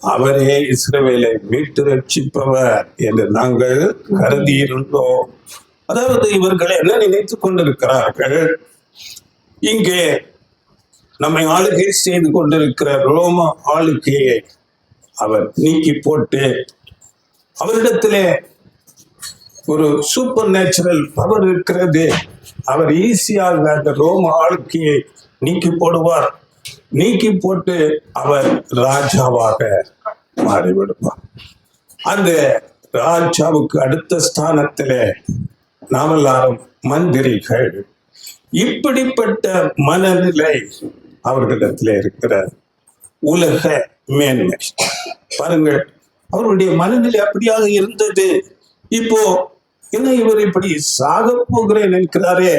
அவரே இஸ்ரவேலை மீட்டு ரட்சிப்பவர் என்று நாங்கள் கருதி இருந்தோம். அதாவது இவர்கள் என்ன நினைத்துக் கொண்டிருக்கிறார்கள்? இங்கே நம்மை ஆளுகை செய்து கொண்டிருக்கிற ரோம ஆளுகையை அவர் நீக்கி போட்டு, அவரிடத்திலே ஒரு சூப்பர் நேச்சுரல் பவர் இருக்கிறது. அவர் ஈஸியாக அந்த ரோம ஆளுகையை நீக்கி போடுவார். நீக்கி போட்டு அவர் ராஜாவாக மாறிவிடுவார். அந்த ராஜாவுக்கு அடுத்த ஸ்தானத்திலே நாம் எல்லாரும் மந்திரிகள். இப்படிப்பட்ட மனநிலை அவர்களிடத்தில் இருக்கிற உலக மேன்மை. பாருங்கள், அவருடைய மனநிலை அப்படியாக இருந்தது. இப்போ என்ன இவர் இப்படி சாக போகிறேன் என்கிறாரே,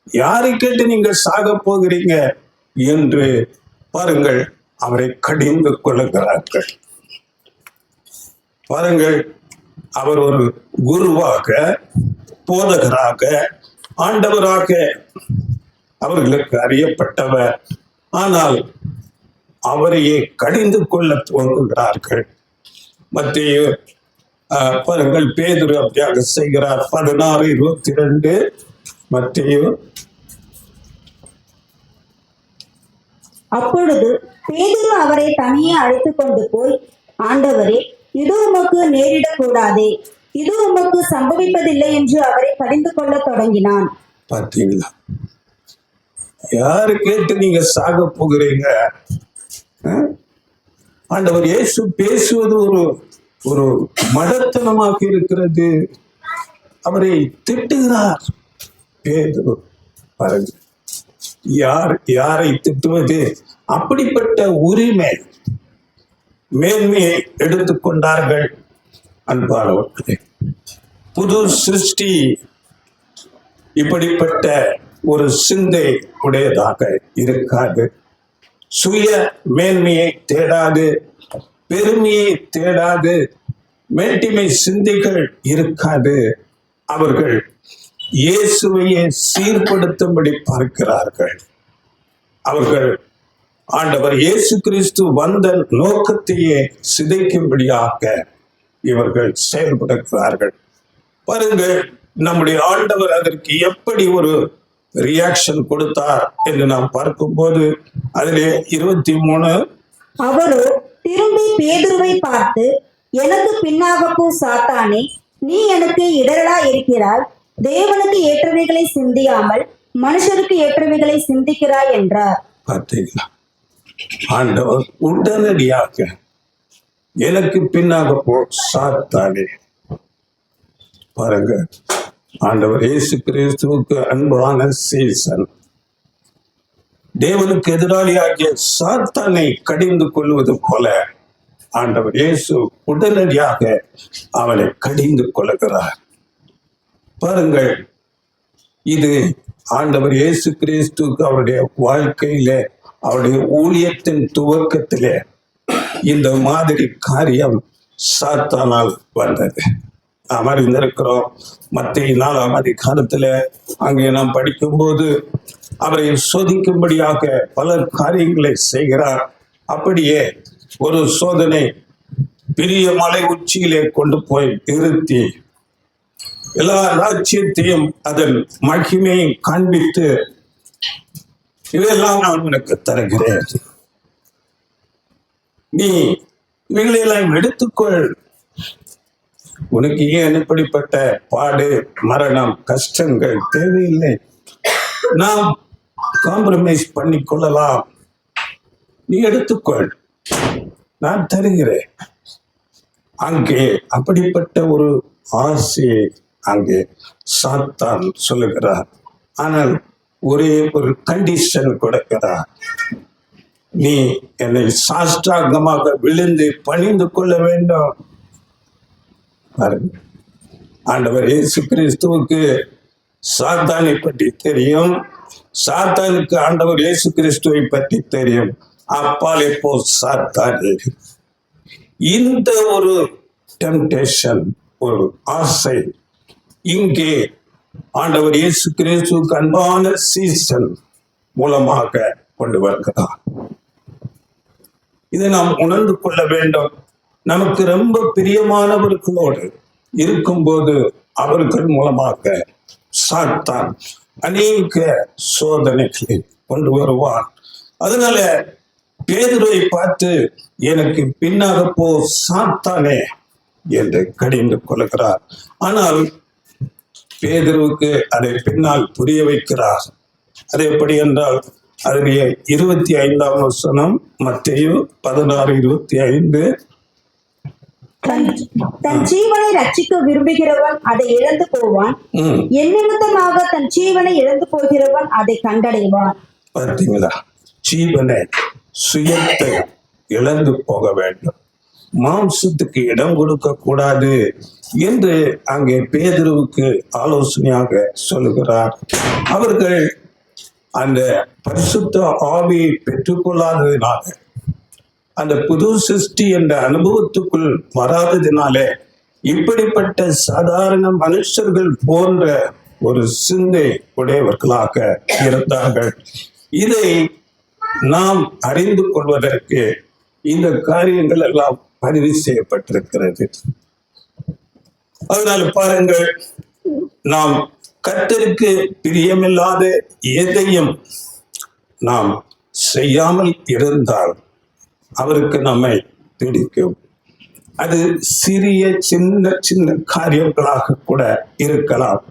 யாரை கேட்டு நீங்கள் சாக போகிறீங்க என்று பாருங்கள் அவரை கடிந்து கொள்ளுகிறார்கள். பாருங்கள், அவர் ஒரு குருவாக, போதகராக, ஆண்டவராக அவர்களுக்கு அறியப்பட்டவர். ஆனால் அவரையே கடிந்து கொள்ள துவங்குகிறார்கள். மத்திய பாருங்கள், பேதுரு அப்படியாக செய்கிறார். 16, 22. மத்திய அப்பொழுது பேதுரு அவரை தனியே அழைத்துக் கொண்டு போய், ஆண்டவரே, இது உமக்கு நேரிடக்கூடாதே, இது உமக்கு சம்பவிப்பதில்லை என்று அவரை கடிந்து கொள்ள தொடங்கினான். பார்த்தீங்களா, யாரு கேட்டு நீங்க சாக போகிறீங்க? ஆண்டவர் இயேசு பேசுவது ஒரு மடத்தனமாக இருக்கிறது. அவரை திட்டுகிறார் பேதுரு. பாருங்க, யாரை திட்டுவது? அப்படிப்பட்ட உரிமை, மேன்மையை எடுத்துக்கொண்டார்கள். அன்பானவர்களே, புது சிருஷ்டி இப்படிப்பட்ட ஒரு சிந்தை உடையதாக இருக்காது. சுய மேன்மையை தேடாது, பெருமையை தேடாது, மேட்டிமை சிந்தைகள் இருக்காது. அவர்கள் இயேசுவையே சீர்படுத்தும்படி பார்க்கிறார்கள். அவர்கள் ஆண்டவர் இயேசு கிறிஸ்து வந்த நோக்கத்தையே சிதைக்கும்படியாக இவர்கள் செயல்படுகிறார்கள். பாருங்கள், நம்முடைய ஆண்டவர் அதற்கு எப்படி ஒரு ரியாக்ஷன் கொடுத்தார் என்று நாம் பார்க்கும்போது அதிலே 23 அவரோ திரும்பி பேதுருவை பார்த்து, எனக்கு பின்னாக போ சாத்தானே, நீ எனக்கு இடரலா இருக்கிறாய். தேவனுக்கு ஏற்றவைகளை சிந்தியாமல் மனுஷருக்கு ஏற்றவைகளை சிந்திக்கிறாய் என்றார். பார்த்தீங்களா? ஆண்டவர் உடனடியாக எனக்கு பின்னாக போ சாத்தானே. பாருங்க, ஆண்டவர் இயேசு கிறிஸ்துவுக்கு அன்பான சீசன் தேவனுக்கு எதிராளியாகிய சாத்தானை கடிந்து கொள்வது போல ஆண்டவர் இயேசு உடனடியாக அவனை கடிந்து கொள்கிறார். பாருங்கள், இது ஆண்டவர் இயேசு கிறிஸ்துவுக்கு அவருடைய வாழ்க்கையிலே, அவருடைய ஊழியத்தின் துவக்கத்திலே இந்த மாதிரி காரியம் சாத்தானால் வந்தது. நாம் அறிந்திருக்கிறோம். மத்திய 4ஆம் அதிகாரத்துல அங்கே நாம் படிக்கும்போது அவரை சோதிக்கும்படியாக பல காரியங்களை செய்கிறார். அப்படியே ஒரு சோதனை பெரிய மலை உச்சியிலே கொண்டு போய் நிறுத்தி எல்லா ராஜ்யத்தையும் அதன் மகிமையை காண்பித்து, இதெல்லாம் நான் உனக்கு தருகிறேன், நீ இவைகளெல்லாம் எடுத்துக்கொள், உனக்கு ஏன் இப்படிப்பட்ட பாடு, மரணம், கஷ்டங்கள் தேவையில்லை, நாம் காம்ப்ரமைஸ் பண்ணி கொள்ளலாம், நீ எடுத்துக்கொள், நான் தருகிறேன். அங்கே அப்படிப்பட்ட ஒரு ஆசையை அங்கே சாத்தான் சொல்லுகிறார். ஆனால் ஒரே ஒரு கண்டிஷன் கொடுக்கிறார், நீ என்னை சாஷ்டாங்கமாக விழுந்து பணிந்து கொள்ள வேண்டும். ஆண்டவர் இயேசு கிறிஸ்துவுக்கு சாத்தானை பற்றி தெரியும், சாத்தானுக்கு ஆண்டவர் இயேசு கிறிஸ்துவை பற்றி தெரியும். அப்பாலே போ சாத்தானே. இந்த ஒரு டெம்டேஷன், ஒரு ஆசை இங்கே ஆண்டவர் இயேசு கிறிஸ்துவுக்கு அன்பான சீசன் மூலமாக கொண்டு வருகிறார். இதை நாம் உணர்ந்து கொள்ள வேண்டும். நமக்கு ரொம்ப பிரியமானவர்களோடு இருக்கும்போது அவர்கள் மூலமாக சாத்தான் அநேக சோதனைகளை கொண்டு வருவான். அதனால பேதுருவை பார்த்து, எனக்கு பின்னாக போ சாத்தானே என்று கடிந்து கொள்கிறார். ஆனால் பேதுருவுக்கு அதை பின்னால் புரிய வைக்கிறார். அது எப்படி என்றால், அதனுடைய 25ஆம் வசனம், மத்தேயு 16:25, தன் ஜீவனை ரட்சிக்க விரும்புகிறவன் அதை இழந்து போவான், என் நிமித்தமாக தன் ஜீவனை இழந்து போகிறவன் அதை கண்டடைவான். பார்த்தீங்களா? ஜீவனை, சுயத்தை இழந்து போக வேண்டும், மாம்சத்துக்கு இடம் கொடுக்க கூடாது என்று அங்கே பேதுருவுக்கு ஆலோசனையாக சொல்லுகிறார். அவர்கள் அந்த பரிசுத்த ஆவியை பெற்றுக்கொள்ளாததினால, அந்த புது சிருஷ்டி என்ற அனுபவத்துக்குள் வராததினாலே இப்படிப்பட்ட சாதாரண மனுஷர்கள் போன்ற ஒரு சிந்தை உடையவர்களாக இருந்தார்கள். இதை நாம் அறிந்து கொள்வதற்கு இந்த காரியங்கள் எல்லாம் பதிவு செய்யப்பட்டிருக்கிறது. அதனால பாருங்கள், நாம் கர்த்தருக்கு பிரியமில்லாத எதையும் நாம் செய்யாமல் இருந்தால் அவருக்கு நம்மை பிடிக்கும். அது சிறிய சின்ன சின்ன காரியங்களாக கூட இருக்கலாம்.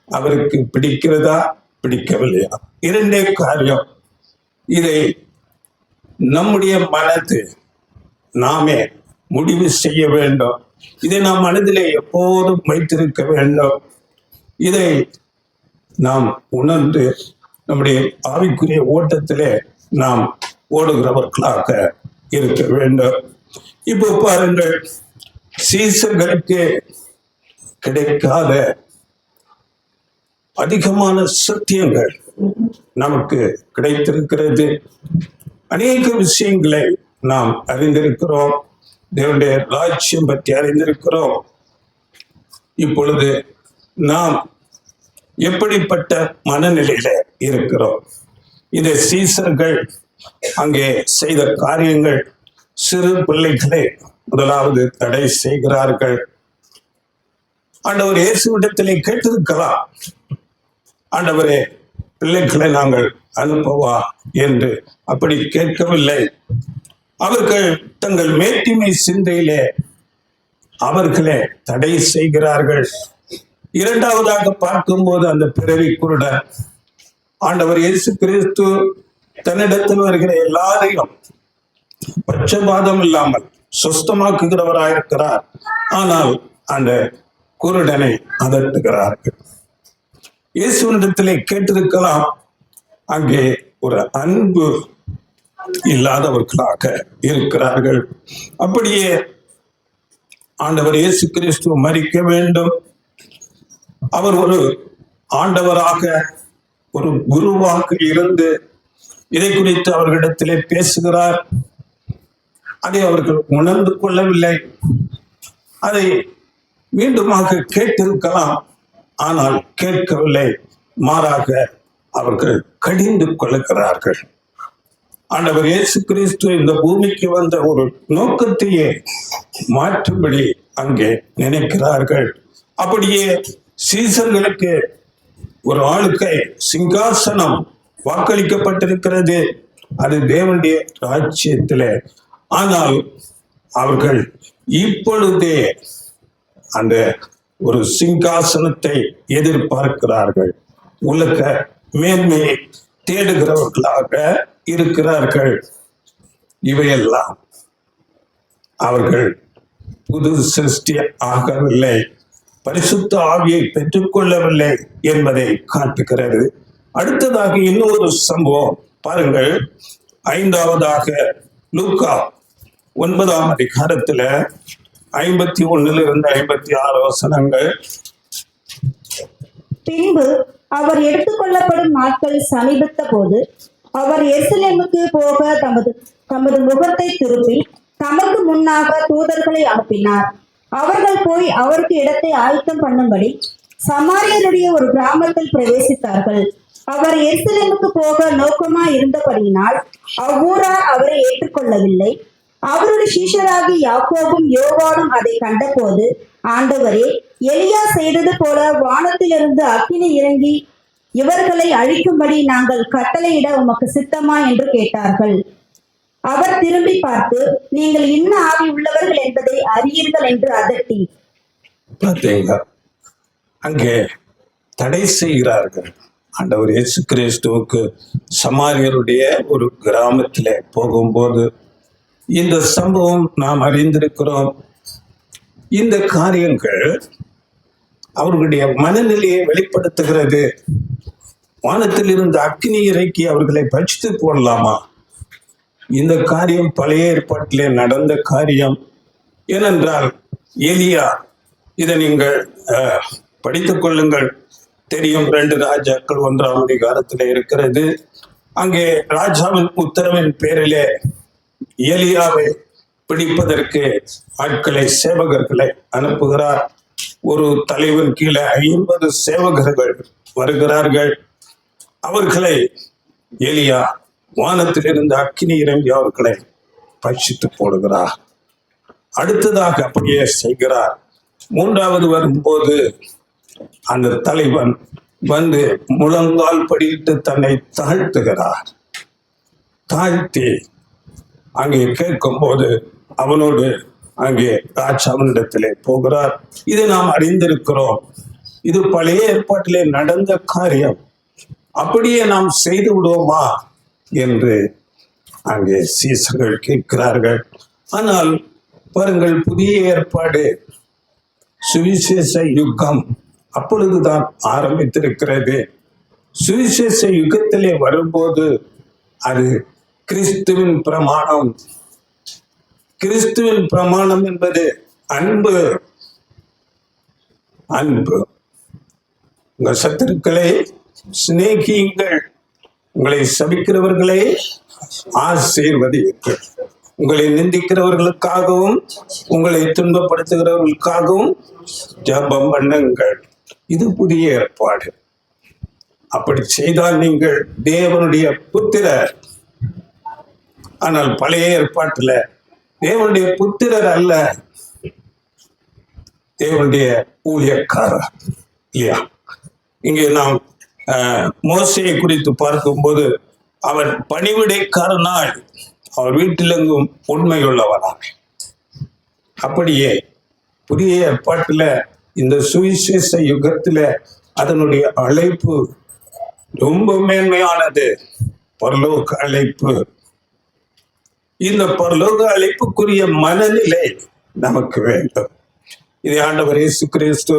அவருக்கு பிடிக்கிறதா பிடிக்கவில்லையா, இரண்டே காரியம். இதை நம்முடைய மனது நாமே முடிவு செய்ய வேண்டும். இதை நாம் மனதிலே எப்போதும் வைத்திருக்க வேண்டும். இதை நாம் உணர்ந்து நம்முடைய ஆவிக்குரிய ஓட்டத்திலே நாம் ஓடுகிறவர்களாக இருக்க வேண்டும். இப்போ பாருங்கள், சீசர்களுக்கு கிடைக்காத அதிகமான சத்தியங்கள் நமக்கு கிடைத்திருக்கிறது. அநேக விஷயங்களை நாம் அறிந்திருக்கிறோம். தேவனுடைய ராஜ்யம் பற்றி அறிந்திருக்கிறோம். இப்பொழுது நாம் எப்படிப்பட்ட மனநிலையில இருக்கிறோம்? இந்த சீசர்கள் அங்கே செய்த காரியங்கள், சிறு பிள்ளைகளை முதலாவது தடை செய்கிறார்கள். ஆண்டவர் இயேசுவிடத்திலே கேட்டிருக்கலாம், ஆண்டவரே பிள்ளைகளை நாங்கள் அனுப்பவா என்று. அப்படி கேட்கவில்லை. அவர்கள் தங்கள் மேட்டிமை சிந்தையிலே அவர்களே தடை செய்கிறார்கள். இரண்டாவதாக பார்க்கும்போது அந்த பிறவி குருடன், ஆண்டவர் இயேசு கிறிஸ்து தன்னிடத்தில் வருகிற எல்லாரையும் பட்சபாதம் இல்லாமல் சுஸ்தமாக்குகிறவராயிருக்கிறார். ஆனால் அந்த குருடனை அதட்டுகிறார்கள். இயேசுவினிடத்திலே கேட்டிருக்கலாம், அங்கே ஒரு அன்பு இல்லாதவர்களாக இருக்கிறார்கள். அப்படியே ஆண்டவர் இயேசு கிறிஸ்து மரிக்க வேண்டும், அவர் ஒரு ஆண்டவராக ஒரு குருவாக இருந்து இதை குறித்து அவர்களிடத்திலே பேசுகிறார். அதை அவர்கள் உணர்ந்து கொள்ளவில்லை. அதை மீண்டுமாக கேட்டிருக்கலாம், ஆனால் கேட்கவில்லை. மாறாக அவர்கள் கடிந்து கொள்ளுகிறார்கள். ஆண்டவர் இயேசு கிறிஸ்து இந்த பூமிக்கு வந்த ஒரு நோக்கத்தையே மாற்றும்படி அங்கே நினைக்கிறார்கள். அப்படியே சீசர்களுக்கு ஒரு ஆளுக்கை சிங்காசனம் வாக்களிக்கப்பட்டிருக்கிறது, அது தேவனுடைய ராஜ்யத்திலே. ஆனால் அவர்கள் இப்பொழுதே அந்த ஒரு சிங்காசனத்தை எதிர்பார்க்கிறார்கள். உலக மேன்மையை தேடுகிறவர்களாக இருக்கிறார்கள். இவையெல்லாம் அவர்கள் புது சிருஷ்டி ஆகவில்லை, பரிசுத்த ஆவியை பெற்றுக்கொள்ளவில்லை என்பதை காட்டுகிறது. அடுத்ததாக இன்னொரு சம்பவம் பாருங்கள். 5ஆவதாக லூக்கா 9ஆம் அதிகாரத்துல 51 56 வசனங்கள். பின்பு அவர் எடுத்துக்கொள்ளப்படும் நாட்கள் சமீபத்த போது அவர் எருசலேமுக்கு போக தமது முகத்தை திருப்பி தமக்கு முன்னாக தூதர்களை அனுப்பினார். அவர்கள் போய் அவருக்கு இடத்தை ஆயத்தம் பண்ணும்படி சமாரியருடைய ஒரு கிராமத்தில் பிரவேசித்தார்கள். அவர் எருசலேமுக்கு போக நோக்கமாய் இருந்தபடியினால் அவ்வூரார் அவரை ஏற்றுக்கொள்ளவில்லை. அவருடைய சீஷராகி யாக்கோபும் யோவானும் அதை கண்டபோது, ஆண்டவரே, எலியா செய்தது போல வானத்திலிருந்து அக்கினி இறங்கி இவர்களை அழிக்கும்படி நாங்கள் கட்டளையிட உமக்கு சித்தமா என்று கேட்டார்கள். அவர் திரும்பி பார்த்து, நீங்கள் இன்ன ஆவி உள்ளவர்கள் என்பதை அறியீர்கள் என்று அதட்டி. பார்த்தீங்களா, அங்கே தடை செய்கிறார்கள். ஆண்டவர் இயேசு கிறிஸ்துவுக்கு சமாரியருடைய ஒரு கிராமத்திலே போகும்போது இந்த சம்பவம் நாம் அறிந்திருக்கிறோம். இந்த காரியங்கள் அவர்களுடைய மனநிலையை வெளிப்படுத்துகிறது. வானத்தில் இருந்து அக்கினி இறக்கி அவர்களை பட்சித்து போடலாமா? இந்த காரியம் பழைய ஏற்பாட்டிலே நடந்த காரியம். ஏனென்றால் எலியா, இதை நீங்கள் படித்துக் கொள்ளுங்கள், தெரியும். 2 ராஜாக்கள் 1ஆம் அதிகாரத்தில் இருக்கிறது. அங்கே ராஜாவின் உத்தரவின் பேரிலே எலியாவை பிடிப்பதற்கு ஆட்களை, சேவகர்களை அனுப்புகிறார். ஒரு தலைவன் கீழே 50 சேவகர்கள் வருகிறார்கள். அவர்களை எலியா வானத்திலிருந்து அக்கினி இறங்கி அவர்களை பட்சித்து போடுகிறார். அடுத்ததாக அப்படியே செய்கிறார். 3வது வரும்போது அந்த தலைவன் வந்து முழங்கால் படியிட்டு தன்னை தாழ்த்துகிறார். தாழ்த்தி அங்கே கேட்கும்போது அவனோடு அங்கே ராஜாவினிடத்திலே போகிறார். இதை நாம் அறிந்திருக்கிறோம். இது பழைய ஏற்பாட்டிலே நடந்த காரியம். அப்படியே நாம் செய்து விடுவோமா என்று அங்கே சீசர்கள் கேட்கிறார்கள். ஆனால் பாருங்கள், புதிய ஏற்பாடு, சுவிசேஷ யுகம் அப்பொழுதுதான் ஆரம்பித்திருக்கிறது. சுவிசேஷ யுகத்திலே வரும்போது அது கிறிஸ்துவின் பிரமாணம். கிறிஸ்துவின் பிரமாணம் என்பது அன்பு. அன்பு. உங்கள் சத்துருக்களை சிநேகியுங்கள், உங்களை சபிக்கிறவர்களை ஆசீர்வதியுங்கள், உங்களை நிந்திக்கிறவர்களுக்காகவும் உங்களை துன்பப்படுத்துகிறவர்களுக்காகவும் ஜெபம் பண்ணுங்கள். இது புதிய ஏற்பாடு. அப்படி செய்தால் நீங்கள் தேவனுடைய புத்திரர். ஆனால் பழைய ஏற்பாட்டில் தேவனுடைய புத்திரர் அல்ல, தேவனுடைய ஊழியக்காரர் இல்லையா? இங்கே நாம் மோசையை குறித்து பார்க்கும்போது அவன் பணிவிடைக்காரனாய் அவர் வீட்டிலெங்கும் உண்மையுள்ளவனாக. அப்படியே புதிய ஏற்பாட்டில் இந்த சுவிசேஷ யுகத்துல அதனுடைய அழைப்பு ரொம்ப மேன்மையானது, பரலோக அழைப்பு. இந்த பரலோக அழைப்புக்குரிய மனநிலை நமக்கு வேண்டும். இதை ஆண்டவர் இயேசு கிறிஸ்து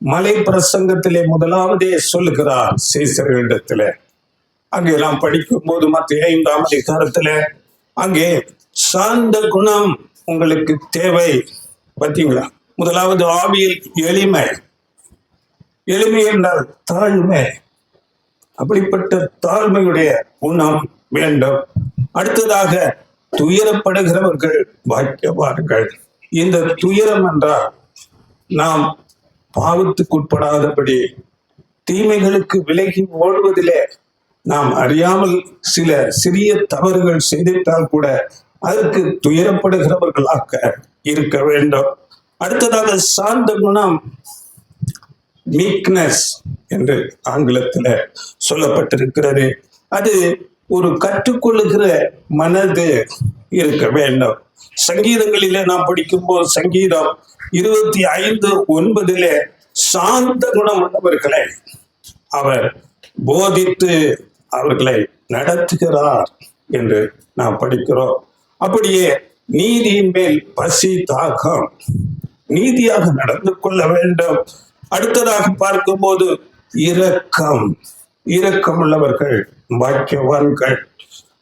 மலை பிரசங்கத்திலே முதலாவதே சொல்லுகிறார் சீசர்களிடத்துல. அங்கே நாம் படிக்கும் போது மத்திய 5ஆம் அதிகாரத்துல அங்கே சாந்த குணம் உங்களுக்கு தேவை. பார்த்தீங்களா? முதலாவது ஆவியில் எளிமை. எளிமை என்றால் தாழ்மை. அப்படிப்பட்ட தாழ்மையுடைய குணம் வேண்டும். அடுத்ததாக துயரப்படுகிறவர்கள் பாக்கியவான்கள். இந்த துயரம் என்றால் நாம் பாவத்துக்கு உட்படாதபடி தீமைகளுக்கு விலகி ஓடுவதிலே நாம் அறியாமல் சில சிறிய தவறுகள் செய்திட்டால் கூட அதற்கு துயரப்படுகிறவர்களாக இருக்க வேண்டும். அடுத்ததாக சாந்த குணம், மீக்னஸ் என்று ஆங்கிலத்தில் சொல்லப்பட்டிருக்கிறது. அது ஒரு கற்றுக்கொள்ளுகிற மனது இருக்க வேண்டும். சங்கீதங்களிலே நாம் படிக்கும்போது சங்கீதம் 25:9 சாந்த குணம் உள்ளவர்களை அவர் போதித்து அவர்களை நடத்துகிறார் என்று நாம் படிக்கிறோம். அப்படியே நீதியின் மேல் பசி தாகம், நீதியாக நடந்து கொள்ள வேண்டும். அடுத்ததாக பார்க்கும்போது இரக்கம், இரக்கம் உள்ளவர்கள் பாக்கியவான்கள்.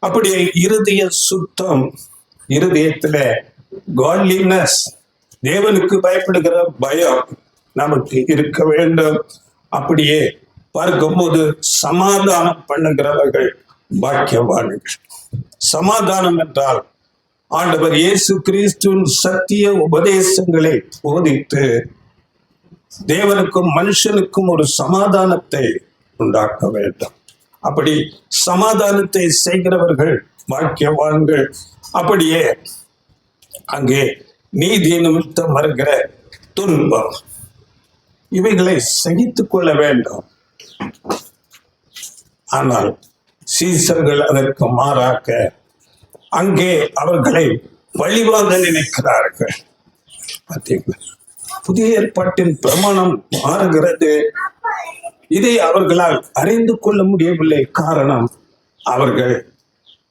அப்படியே இருதய சுத்தம், இருதயத்துல காட்லினஸ், தேவனுக்கு பயப்படுகிற பயம் நமக்கு இருக்க வேண்டும். அப்படியே பார்க்கும்போது சமாதானம் பண்ணுகிறவர்கள் பாக்கியவான்கள். சமாதானம் என்றால் ஆண்டவர் இயேசு கிறிஸ்துவின் சத்திய உபதேசங்களை போதித்து தேவனுக்கும் மனுஷனுக்கும் ஒரு சமாதானத்தை உண்டாக்க வேண்டும். அப்படி சமாதானத்தை செய்கிறவர்கள் பாக்கியவான்கள். அப்படியே அங்கே நீதி நிமித்தம் வருகிற துன்பம், இவைகளை சகித்துக் கொள்ள வேண்டும். ஆனால் சீசர்கள் அதற்கு மாறாக அங்கே அவர்களை வழிவாங்க நினைக்கிறார்கள். பார்த்தீங்களா? புதிய ஏற்பாட்டின் பிரமாணம் மாறுகிறது. இதை அவர்களால் அறிந்து கொள்ள முடியவில்லை. காரணம், அவர்கள்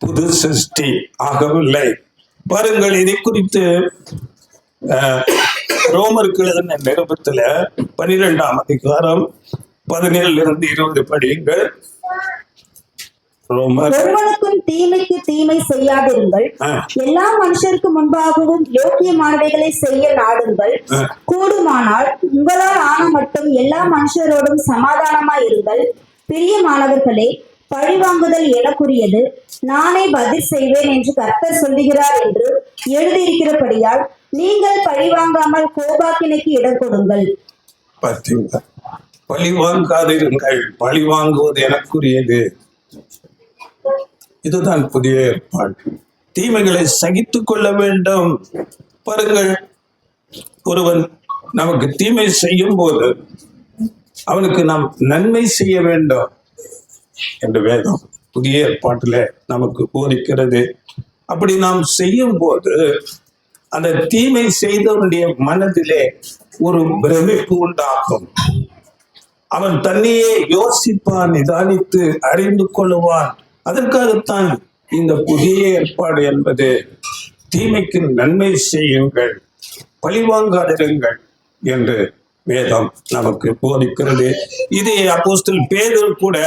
புது சிருஷ்டி ஆகவில்லை. பாருங்கள், இதை குறித்து ரோமருக்கு எழுதின நிருபத்துல 12ஆம் அதிகாரம் 17-20 படியுங்கள். ஒருவனுக்கும் தீமைக்கு தீமை செய்யாதிருங்கள். எல்லா மனுஷருக்கு முன்பாகவும் யோக்கியமானவைகளை செய்ய நாடுங்கள். கூடுமானால் உங்களால் ஆன மட்டும் எல்லா மனுஷரோடும் சமாதானமாய் இருங்கள். பிரியமானவர்களே, பழிவாங்குதல் எனக்குரியது, நானே பதில் செய்வேன் என்று கர்த்தர் சொல்லுகிறார் என்று எழுதியிருக்கிறபடியால் நீங்கள் பழிவாங்காமல் கோபாக்கினைக்கு இடம் கொடுங்கள். பார்த்தீங்களா? பழி வாங்காதிருங்கள், பழி வாங்குவது எனக்குரியது. இதுதான் புதிய ஏற்பாடு. தீமைகளை சகித்துக் கொள்ள வேண்டும். பாருங்கள், ஒருவன் நமக்கு தீமை செய்யும் போது அவனுக்கு நாம் நன்மை செய்ய வேண்டும் என்று வேதம் புதிய ஏற்பாட்டில் நமக்கு போதிக்கிறது. அப்படி நாம் செய்யும் போது அந்த தீமை செய்தவனுடைய மனதிலே ஒரு பிரமிப்பு உண்டாகும். அவன் தன்னையே யோசிப்பான், நிதானித்து அறிந்து கொள்ளுவான். அதற்காகத்தான் இந்த புதிய ஏற்பாடு என்பது. தீமைக்கு நன்மை செய்யுங்கள், பழிவாங்காதிருங்கள் என்று வேதம் நமக்கு போதிக்கிறது. இதை அப்போஸ்தலன் பேதுரு கூட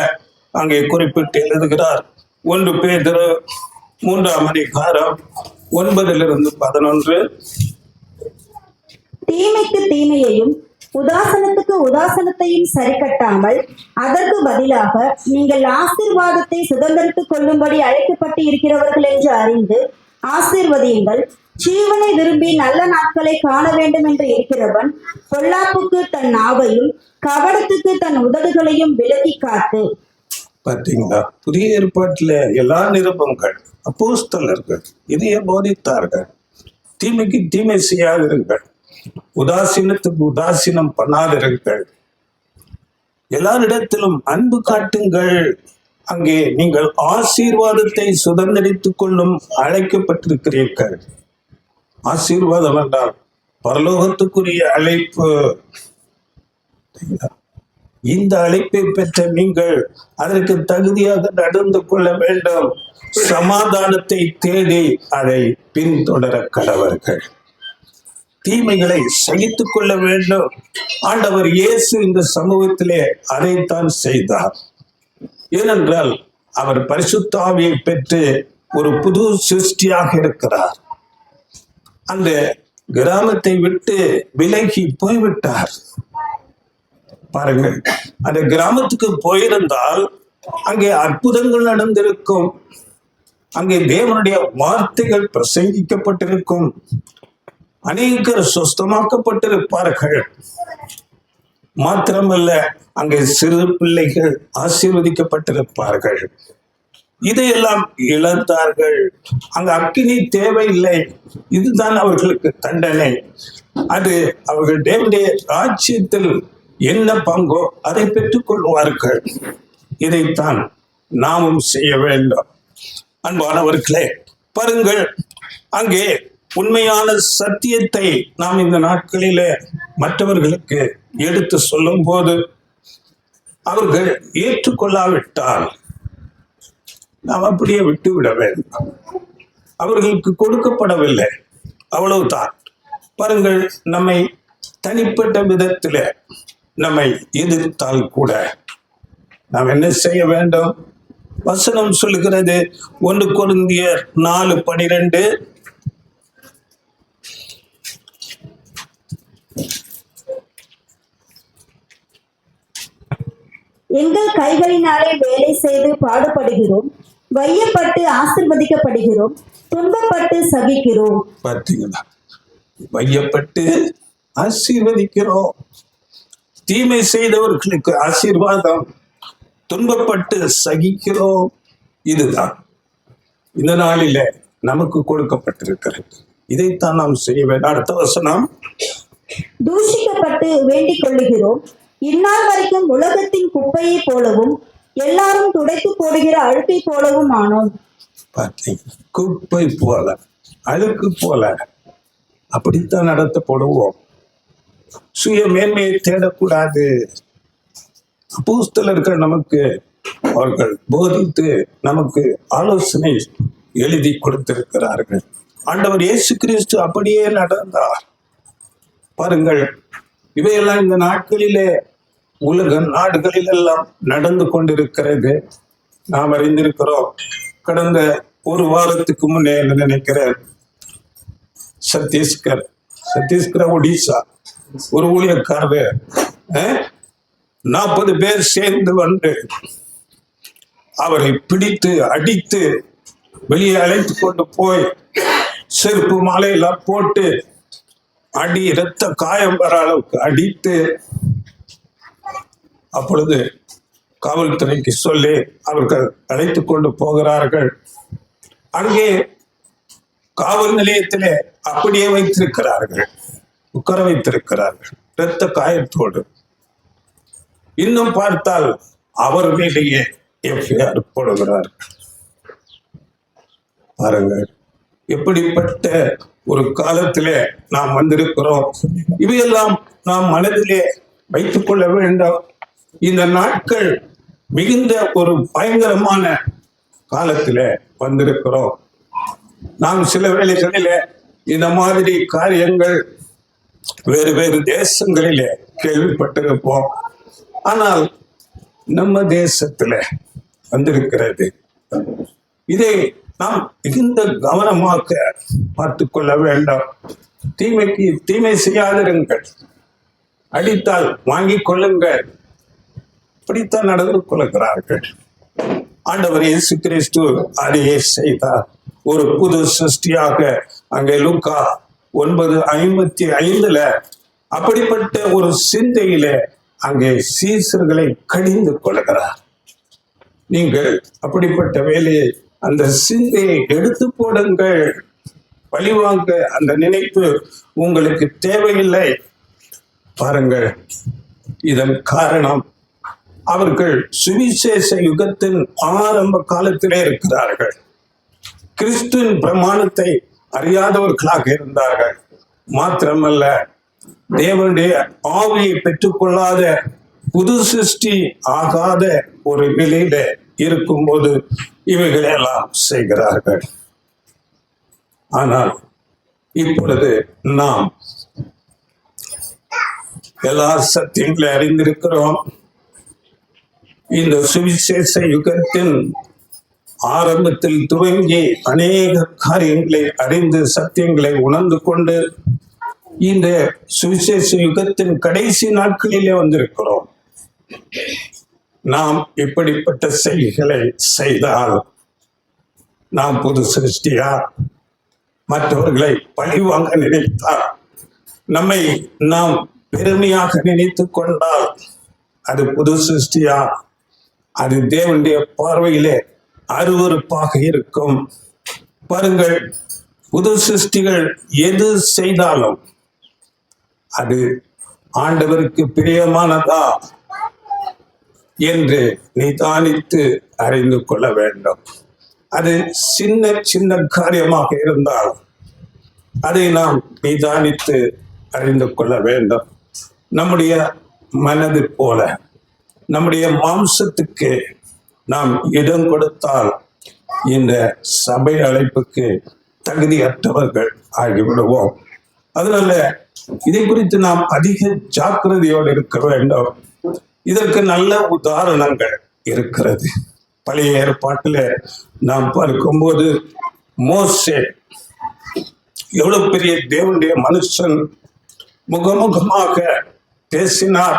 அங்கே குறிப்பிட்டு எழுதுகிறார். 1 பேதுரு 3ஆம் அதிகாரம் 9-11. தீமைக்கு தீமையையும் உதாசனத்துக்கு உதாசனத்தையும் சரி கட்டாமல் அதற்கு பதிலாக நீங்கள் ஆசீர்வாதத்தை சுதந்திரித்துக் கொள்ளும்படி அழைக்கப்பட்டு இருக்கிறவர்கள் என்று அறிந்து ஆசீர்வதியுங்கள். ஜீவனை விரும்பி நல்ல நாட்களை காண வேண்டும் என்று இருக்கிறவன் பொல்லாப்புக்கு தன் நாவையும் கபடத்துக்கு தன் உதடுகளையும் விலக்கி காத்து. பார்த்தீங்களா? புதிய ஏற்பாட்டில் எல்லா நிருபங்கள் அப்போஸ்தலர்கள் இதையே போதித்தார்கள். தீமைக்கு தீமை செய்யாதிருங்கள், உதாசீனத்துக்கு உதாசீனம் பண்ணாதிருங்கள், எல்லாரிடத்திலும் அன்பு காட்டுங்கள். அங்கே நீங்கள் ஆசீர்வாதத்தை சுதந்திரித்துக் கொள்ளும் அழைக்கப்பட்டிருக்கிறீர்கள். ஆசீர்வாதம் என்றால் பரலோகத்துக்குரிய அழைப்பு. இந்த அழைப்பை பெற்ற நீங்கள் அதற்கு தகுதியாக நடந்து கொள்ள வேண்டும். சமாதானத்தை தேடி அதை பின்தொடர கடவர்கள். தீமைகளை சகித்துக் கொள்ள வேண்டும். ஆண்டவர் இயேசு இந்த சமூகத்திலே அதைத்தான் செய்தார். ஏனென்றால் அவர் பரிசுத்த ஆவியை பெற்று ஒரு புது சிருஷ்டியாக இருக்கிறார். அந்த கிராமத்தை விட்டு விலகி போய்விட்டார். பாருங்கள், அந்த கிராமத்துக்கு போயிருந்தால் அங்கே அற்புதங்கள் நடந்திருக்கும், அங்கே தேவனுடைய வார்த்தைகள் பிரசங்கிக்கப்பட்டிருக்கும், அநேகர் சுஸ்தமாக்கப்பட்டிருப்பார்கள். மாத்திரமல்ல, அங்கே சிறு பிள்ளைகள் ஆசீர்வதிக்கப்பட்டிருப்பார்கள். இதையெல்லாம் இழந்தார்கள். அங்கு அக்கினி தேவையில்லை. இதுதான் அவர்களுக்கு தண்டனை. அது அவர்கள் தேவனுடைய ராஜ்யத்தில் என்ன பங்கோ அதை பெற்றுக் கொள்வார்கள். இதைத்தான் நாமும் செய்ய வேண்டும். அன்பானவர்களே, பாருங்கள், அங்கே உண்மையான சத்தியத்தை நாம் இந்த நாட்களிலே மற்றவர்களுக்கு எடுத்து சொல்லும் போது அவர்கள் ஏற்றுக்கொள்ளாவிட்டால் நாம் அப்படியே விட்டுவிட வேண்டும். அவர்களுக்கு கொடுக்கப்படவில்லை, அவ்வளவுதான். பாருங்கள், நம்மை தனிப்பட்ட விதத்தில் நம்மை எதிர்த்தால் கூட நாம் என்ன செய்ய வேண்டும்? வசனம் சொல்லுகிறது, 1 கொரிந்தியர் 4:12, எங்கள் கைகளினாலே வேலை செய்து பாடுபடுகிறோம், வையப்பட்டு ஆசீர்வதிக்கப்படுகிறோம், துன்பப்பட்டு சகிக்கிறோம். பார்த்தீங்களா? வையப்பட்டு ஆசீர்வதிக்கிறோம். தீமை செய்தவர்களுக்கு ஆசீர்வாதம், துன்பப்பட்டு சகிக்கிறோம். இதுதான் இந்த நாளில நமக்கு கொடுக்கப்பட்டிருக்கிறது. இதைத்தான் நாம் செய்ய வேண்டும். அடுத்த வசனம், தூஷிக்கப்பட்டு வேண்டிக் கொள்ளுகிறோம், இந்நாள் வரைக்கும் உலகத்தின் குப்பையை போலவும் எல்லாரும் துடைத்து போடுகிற அழுக்கை போலவும் ஆனோம். பார்த்தீங்க, குப்பை போல, அழுக்கு போல அப்படித்தான் நடத்தப்படுவோம். சுய மேன்மையை தேடக்கூடாது. அப்போஸ்தலர்கள் நமக்கு அவர்கள் போதித்து நமக்கு ஆலோசனை எழுதி கொடுத்திருக்கிறார்கள். ஆண்டவர் இயேசு கிறிஸ்து அப்படியே நடந்தார். பாருங்கள், இவையெல்லாம் இந்த நாட்களிலே உலக நாடுகளிலெல்லாம் நடந்து கொண்டிருக்கிறது. நாம் அறிந்திருக்கிறோம். கடந்த ஒரு வாரத்துக்கு முன்னே நினைக்கிறேன், சத்தீஸ்கர் ஒடிசா ஒரு ஊழியக்காரர் 40 பேர் சேர்ந்து வந்து அவரை பிடித்து அடித்து வெளியே அழைத்து கொண்டு போய் செருப்பு மாலையெல்லாம் போட்டு அடி இரத்த காயம் வர அளவுக்கு அடித்து, அப்பொழுது காவல்துறைக்கு சொல்லி அவர்கள் அழைத்து கொண்டு போகிறார்கள். அங்கே காவல் நிலையத்திலே அப்படியே வைத்திருக்கிறார்கள், உட்கார வைத்திருக்கிறார்கள் இரத்த காயத்தோடு. இன்னும் பார்த்தால் அவர் மேலேயே எஃப்ஐஆர் போடுகிறார்கள். பாருங்கள், எப்படிப்பட்ட ஒரு காலத்திலே நாம் வந்திருக்கிறோம். இவையெல்லாம் நாம் மனதிலே வைத்துக் கொள்ள வேண்டும். இந்த நாட்கள் மிகுந்த ஒரு பயங்கரமான காலத்திலே வந்திருக்கிறோம். நாம் சில வேளைகளிலே இந்த மாதிரி காரியங்கள் வேறு வேறு தேசங்களிலே கேள்விப்பட்டிருப்போம். ஆனால் நம்ம தேசத்துல வந்திருக்கிறது. இதை நாம் மிகுந்த கவனமாக பார்த்து கொள்ள வேண்டும். தீமைக்கு தீமை செய்யாதிருங்கள், அடித்தால் வாங்கிக் கொள்ளுங்கள், இப்படித்தான் நடந்து கொள்கிறார்கள். ஆண்டவர் இயேசு கிறிஸ்து அதையே செய்தார். ஒரு புது சிருஷ்டியாக அங்கே லூக்கா 9:55 அப்படிப்பட்ட ஒரு சிந்தையில அங்கே சீசர்களை கடிந்து கொள்கிறார். நீங்கள் அப்படிப்பட்ட வேலையை, அந்த சிந்தையை எடுத்து போடுங்கள். பழிவாங்க அந்த நினைப்பு உங்களுக்கு தேவையில்லை. பாருங்கள், இதன் காரணம் அவர்கள் சுவிசேஷ யுகத்தின் ஆரம்ப காலத்திலே இருக்கிறார்கள். கிறிஸ்துவின் பிரமாணத்தை அறியாதவர்களாக இருந்தார்கள். மாத்திரமல்ல, தேவனுடைய ஆவியை பெற்றுக்கொள்ளாத, புது சிருஷ்டி ஆகாத ஒரு நிலையில இருக்கும்போது இவைகளெல்லாம் செய்கிறார்கள். ஆனால் இப்பொழுது நாம் எல்லா சத்தியங்களை அறிந்திருக்கிறோம். இந்த சுவிசேஷ யுகத்தின் ஆரம்பத்தில் துவங்கி அநேக காரியங்களை அறிந்து சத்தியங்களை உணர்ந்து கொண்டு இந்த சுவிசேஷ யுகத்தின் கடைசி நாட்களிலே வந்திருக்கிறோம். நாம் இப்படிப்பட்ட செய்திகளை செய்தால் நாம் புது சிருஷ்டியா? மற்றவர்களை பழிவாங்க நினைத்தால், நம்மை நாம் பெருமையாக நினைத்து கொண்டால் அது புது சிருஷ்டியா? அது தேவனுடைய பார்வையிலே அருவருப்பாக இருக்கும். பாருங்கள், புது சிருஷ்டிகள் எது செய்தாலும் அது ஆண்டவருக்கு பிரியமானதா என்று நிதானித்து அறிந்து கொள்ள வேண்டும். அது சின்ன சின்ன காரியமாக இருந்தால் அதை நாம் நிதானித்து அறிந்து கொள்ள வேண்டும். நம்முடைய மனது போல நம்முடைய மாம்சத்துக்கு நாம் இடம் கொடுத்தால் இந்த சபை அழைப்புக்கு தகுதியற்றவர்கள் ஆகிவிடுவோம். அதனால இதை குறித்து நாம் அதிக ஜாக்கிரதையோடு இருக்க வேண்டும். இதற்கு நல்ல உதாரணங்கள் இருக்கிறது. பழைய ஏற்பாட்டில் நாம் பார்க்கும்போது மோசே எவ்வளவு பெரிய தேவனுடைய மனுஷன், முகமுகமாக பேசினார்,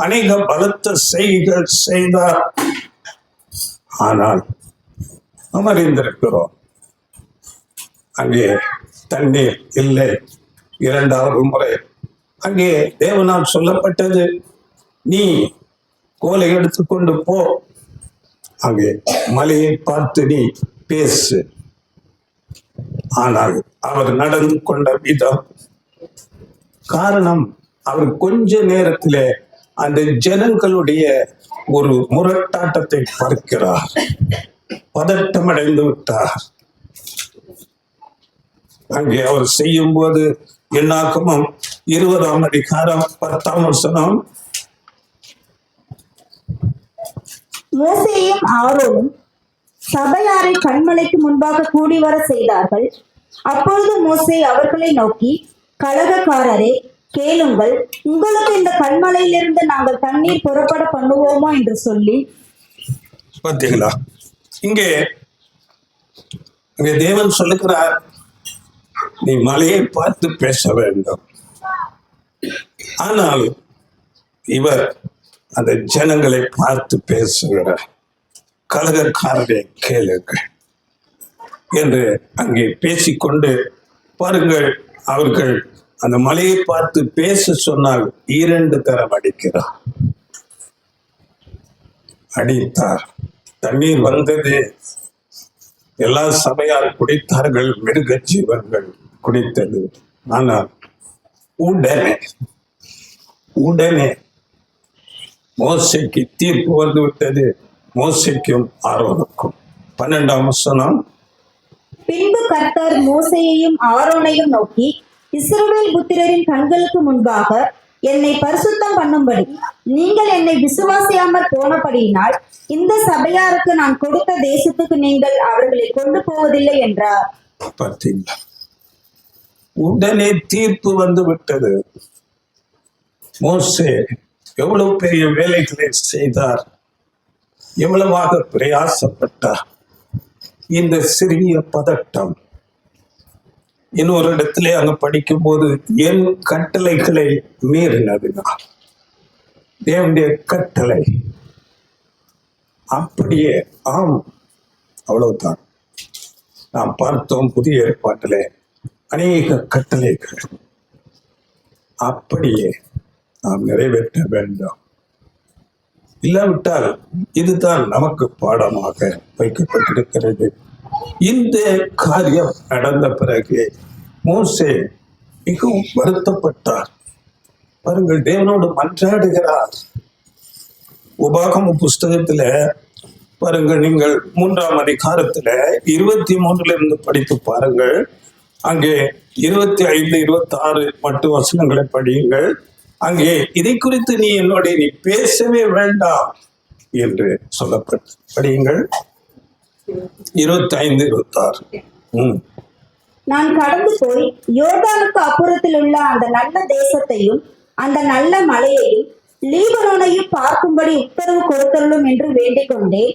அநேக பலத்த செய்திகள் செய்தார். ஆனால் அமர்ந்திருக்கிறோம், அங்கே தண்ணீர் இல்லை. இரண்டாவது முறை அங்கே தேவனால் சொல்லப்பட்டது, நீ கோலை எடுத்துக்கொண்டு போ, அங்கே மலையை பார்த்து நீ பேசு. ஆனால் அவர் நடந்து கொண்ட விதம், காரணம் அவர் கொஞ்ச நேரத்திலே அந்த ஜனங்களுடைய ஒரு முரட்டாட்டத்தை பார்க்கிறார், பதட்டமடைந்து விட்டார். அங்கே அவர் செய்யும் போது என்னாக்கமும் 20ஆம் அதிகாரம் 10ஆம் வசனம், மோசேயும் ஆரோனும் சபையாரை கன்மலைக்கு முன்பாக கூடி வர செய்தார்கள். அப்பொழுது மோசே அவர்களை நோக்கி, கலகக்காரரே, கேளுங்கள், உங்களுக்கு இந்த கன்மலையிலிருந்து நாங்கள் தண்ணீர் புறப்பட பண்ணுவோமா என்று சொல்லி. பார்த்தீங்களா, இங்கே தேவன் சொல்லுகிறார், நீ மலையை பார்த்து பேச வேண்டும். ஆனால் இவர் அந்த ஜனங்களை பார்த்து பேசுகிறார். கலகக்காரரை கேளுங்கள் என்று அங்கே பேசிக்கொண்டு, பாருங்கள், அவர்கள் அந்த மலையை பார்த்து பேச சொன்னால் 2 தரம் அடிக்கிறார். அடித்தார், தண்ணீர் வந்தது, எல்லா சபையார் குடித்தார்கள், மிருக ஜீவன்கள் குடித்தது. ஆனால் உடனே மோசேக்கு தீர்ப்பு வந்து விட்டது, மோசேக்கும் ஆரோனுக்கும். 12ஆம் வசனம், பின்பு கர்த்தர் மோசேயையும் ஆரோனையும் நோக்கி, இஸ்ரவேல் புத்திரரின் கண்களுக்கு முன்பாக என்னை பரிசுத்தம் பண்ணும்படி நீங்கள் என்னை விசுவாசியாமற் போனபடியினால் இந்த சபையாருக்கு நான் கொடுத்த தேசத்துக்கு நீங்கள் அவர்களை கொண்டு போவதில்லை என்றார். பார்த்தீங்களா, உடனே தீர்ப்பு வந்து விட்டது. மோசே எவ்வளவு பெரிய வேலைகளை செய்தார், எவ்வளவாக பிரயாசப்பட்டார். இந்த சிறிய பதட்டம், இன்னொரு இடத்திலே அங்க படிக்கும் போது, என் கட்டளைகளை மீறினதுதான் தேவனுடைய கட்டளை. அப்படியே ஆம், அவ்வளவுதான். நாம் பார்த்தோம் புதிய ஏற்பாட்டிலே அநேக கட்டளைகள் அப்படியே நாம் நிறைவேற்ற வேண்டும். இல்லாவிட்டால் இதுதான் நமக்கு பாடமாக வைக்கப்பட்டிருக்கிறது. இந்த காரியம் நடந்த பிறகு மோசே மிகவும் வருத்தப்பட்டார். பாருங்கள், தேவனோடு மன்றாடுகிறார். உபாகம புஸ்தகத்துல பாருங்கள், நீங்கள் 3ஆம் அதிகாரத்துல 23 படித்து பாருங்கள். அங்கே 25, 26 மட்டும் வசனங்களை படியுங்கள். அங்கே இதை குறித்து நீ பேசவே வேண்டாம் என்று சொல்லப்பட்டு படியுங்கள். 25, 26. நான் கடந்து போய் யோர்தானுக்கு அப்புறத்தில் உள்ள அந்த நல்ல தேசத்தையும் அந்த நல்ல மலையையும் லீபனோனையும் பார்க்கும்படி உத்தரவு கொடுத்தருளும் என்று வேண்டிக் கொண்டேன்.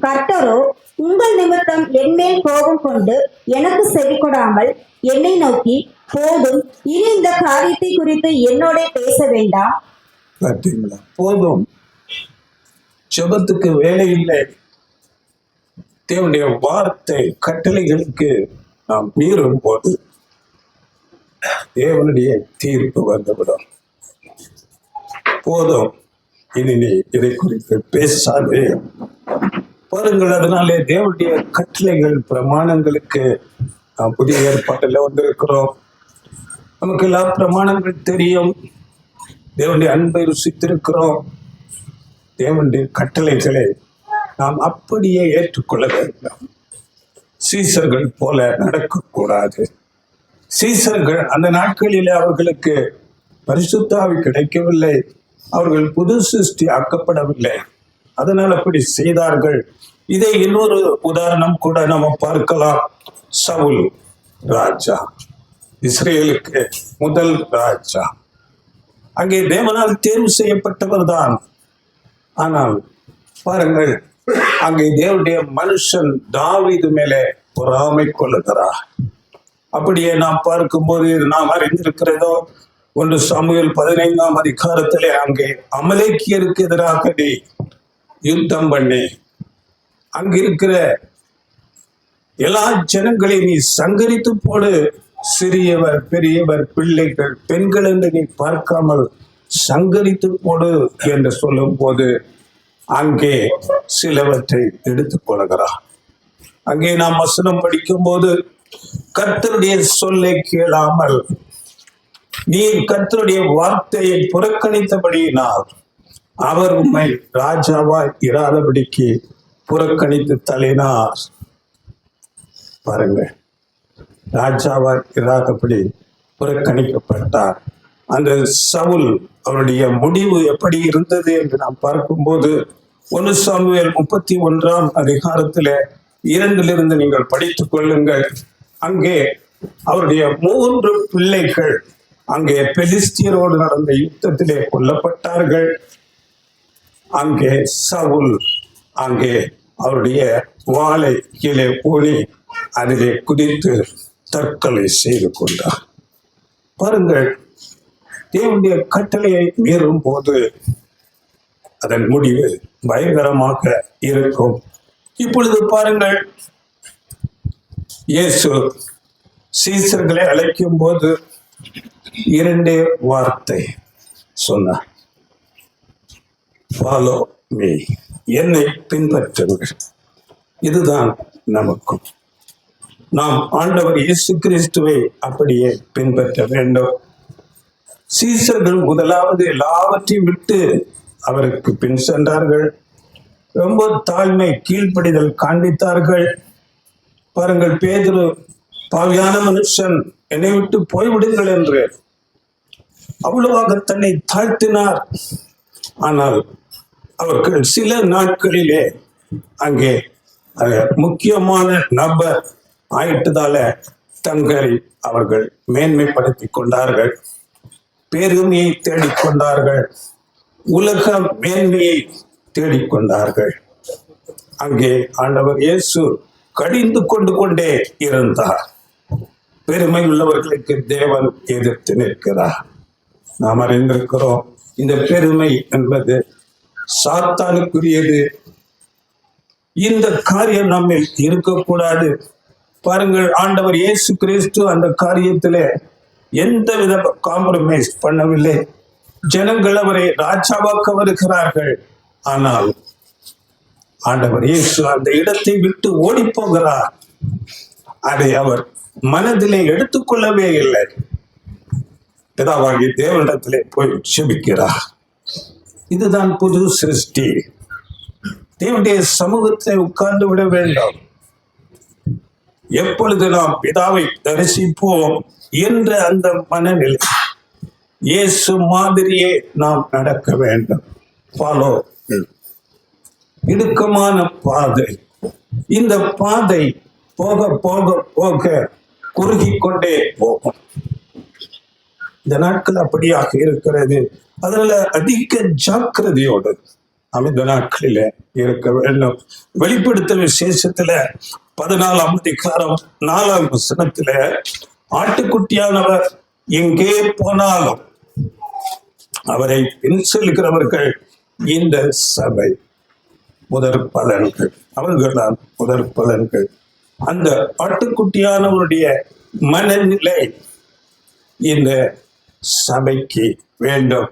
கர்த்தரோ உங்கள் நிமித்தம் என்மேல் கோபம் கொண்டு எனக்கு செவி கொடாமல் என்னை நோக்கி, போதும், இனி இந்த காரியத்தை குறித்து என்னோட பேச வேண்டாம். பார்த்தீங்களா? போதும், ஜெபத்துக்கு வேலை இல்லை. தேவனுடைய வார்த்தை கட்டளைகளுக்கு நாம் மீறும் போது தேவனுடைய தீர்ப்பு வந்துவிடும். போதும், இனி நீ இதை குறித்து பேசாதே. பாருங்கள், அதனாலே தேவனுடைய கட்டளைகள் பிரமாணங்களுக்கு நாம் புதிய ஏற்பாட்டில் வந்திருக்கிறோம். நமக்கு எல்லா பிரமாணங்கள் தெரியும். தேவனுடைய அன்பை ருசித்திருக்கிறோம். தேவனுடைய கட்டளைகளை நாம் அப்படியே ஏற்றுக்கொள்ள வேண்டும். சீசர்கள் போல நடக்கக்கூடாது. சீசர்கள் அந்த நாட்களிலே அவர்களுக்கு பரிசுத்த ஆவி கிடைக்கவில்லை. அவர்கள் புது சிருஷ்டி ஆக்கப்படவில்லை. அதனால் அப்படி செய்தார்கள். இதை இன்னொரு உதாரணம் கூட நம்ம பார்க்கலாம். சவுல் ராஜா, இஸ்ரேலுக்கு முதல் ராஜா. அங்கே தேவனால் தேர்வு செய்யப்பட்டவர் தான். ஆனால் பாருங்கள், அங்கே தேவனுடைய மனுஷன் தாவீது மேலே பொறாமை கொள்ளுகிறார். அப்படியே நாம் பார்க்கும்போது நாம் அறிந்திருக்கிறதோ 1 சாமுவேல் 15ஆம் அதிகாரத்திலே அங்கே அமலேக்கியருக்கு எதிராக நீ யுத்தம் பண்ணி அங்கிருக்கிற எல்லா ஜனங்களையும் நீ சங்கரித்து போடு. சிறியவர், பெரியவர், பிள்ளைகள், பெண்கள் என்று நீ பார்க்காமல் சங்கரித்து போடு என்று சொல்லும் போது அங்கே சிலவற்றை எடுத்துக் கொள்கிறார். அங்கே நாம் வசனம் படிக்கும் போது, கர்த்தருடைய சொல்லை கேளாமல் நீ கர்த்தருடைய வார்த்தையை புறக்கணித்தபடியினால் அவர் உம்மை ராஜாவாய் இராதபடிக்கு புறக்கணித்து தள்ளினார். பாருங்கள், ராஜாவாய் இராதபடி புறக்கணிக்கப்பட்டார். அந்த சவுல் அவருடைய முடிவு எப்படி இருந்தது என்று நாம் பார்க்கும்போது 1 சாமுவேல் 31ஆம் அதிகாரத்தில 2 நீங்கள் படித்துக் கொள்ளுங்கள். அங்கே அவருடைய 3 பிள்ளைகள் அங்கே பெலிஸ்தியரோடு நடந்த யுத்தத்திலே கொல்லப்பட்டார்கள். அங்கே சவுல் அங்கே அவருடைய வாளை கீழே ஊனி அதிலே குதித்து தற்கொலை செய்து கொண்டார். பாருங்கள், தேவனுடைய கட்டளையை மீறும் போது அதன் முடிவு பயங்கரமாக இருக்கும். இப்பொழுது பாருங்கள், இயேசு சீசர்களை அழைக்கும் போது 2 வார்த்தை சொன்னார். ஃபாலோ மீ, என்னை பின்பற்றுங்கள். இதுதான் நமக்கும். நாம் ஆண்டவர் இயேசு கிறிஸ்துவை அப்படியே பின்பற்ற வேண்டும். சீசர்கள் முதலாவது எல்லாவற்றையும் விட்டு அவருக்கு பின் சென்றார்கள். ரொம்ப தாழ்மை, கீழ்ப்படிதல் காண்பித்தார்கள். பாருங்கள், பேதுரு, பாவியான மனுஷன், என்னை விட்டு போய்விடுங்கள் என்று அவ்வளவாக தன்னை தாழ்த்தினார். ஆனால் அவர்கள் சில நாட்களிலே அங்கே முக்கியமான நபர் ஆயிட்டதால தங்களை அவர்கள் மேன்மைப்படுத்தி கொண்டார்கள். பெருமையை தேடிக்கொண்டார்கள். உலக மேன்மையை தேடிக்கொண்டார்கள். அங்கே ஆண்டவர் இயேசு கடிந்து கொண்டே இருந்தார். பெருமை உள்ளவர்களுக்கு தேவன் எதிர்த்து நிற்கிறார். நாம் அறிந்திருக்கிறோம், இந்த பெருமை என்பது சாத்தானுக்குரியது. இந்த காரியம் நம்மில் இருக்கக்கூடாது. பாருங்கள், ஆண்டவர் இயேசு கிறிஸ்து அந்த காரியத்திலே எந்த வித காம்ப்ரமைஸ் பண்ணவில்லை. ஜனங்கள் அவரை ராஜாவாக்க வருகிறார்கள். ஆனால் ஆண்டவர் இயேசு அந்த இடத்தை விட்டு ஓடி போகிறார். அதை அவர் மனதிலே எடுத்துக்கொள்ளவே இல்லை. பிதாவாகி தேவனிடத்திலே போய் செபிக்கிறார். இதுதான் புது சிருஷ்டி. தேவனுடைய சமூகத்தை உட்கார்ந்து விட வேண்டும். எப்பொழுது நாம் பிதாவை தரிசிப்போம் என்ற அந்த மனநிலை, இயேசு மாதிரியே நாம் நடக்க வேண்டும். ஃபாலோ, இடுக்கமான பாதை. இந்த பாதை போக போக போக குறுகி கொண்டே போகும். இந்த நாட்கள் அப்படியாக இருக்கிறது. அதனால அதிக ஜாக்கிரதையோடு நாம் இந்த நாட்களில இருக்க வேண்டும். வெளிப்படுத்தல் விசேஷத்துல 14ஆம் அதிகாரம் 4ஆம் வசனத்துல, ஆட்டுக்குட்டியானவர் எங்கே போனாலும் அவரை பின் செல்கிறவர்கள் இந்த சபை முதற் பலன்கள். அவர்கள்தான் முதற் பலன்கள். அந்த ஆட்டுக்குட்டியானவருடைய மனநிலை இந்த சபைக்கு வேண்டும்.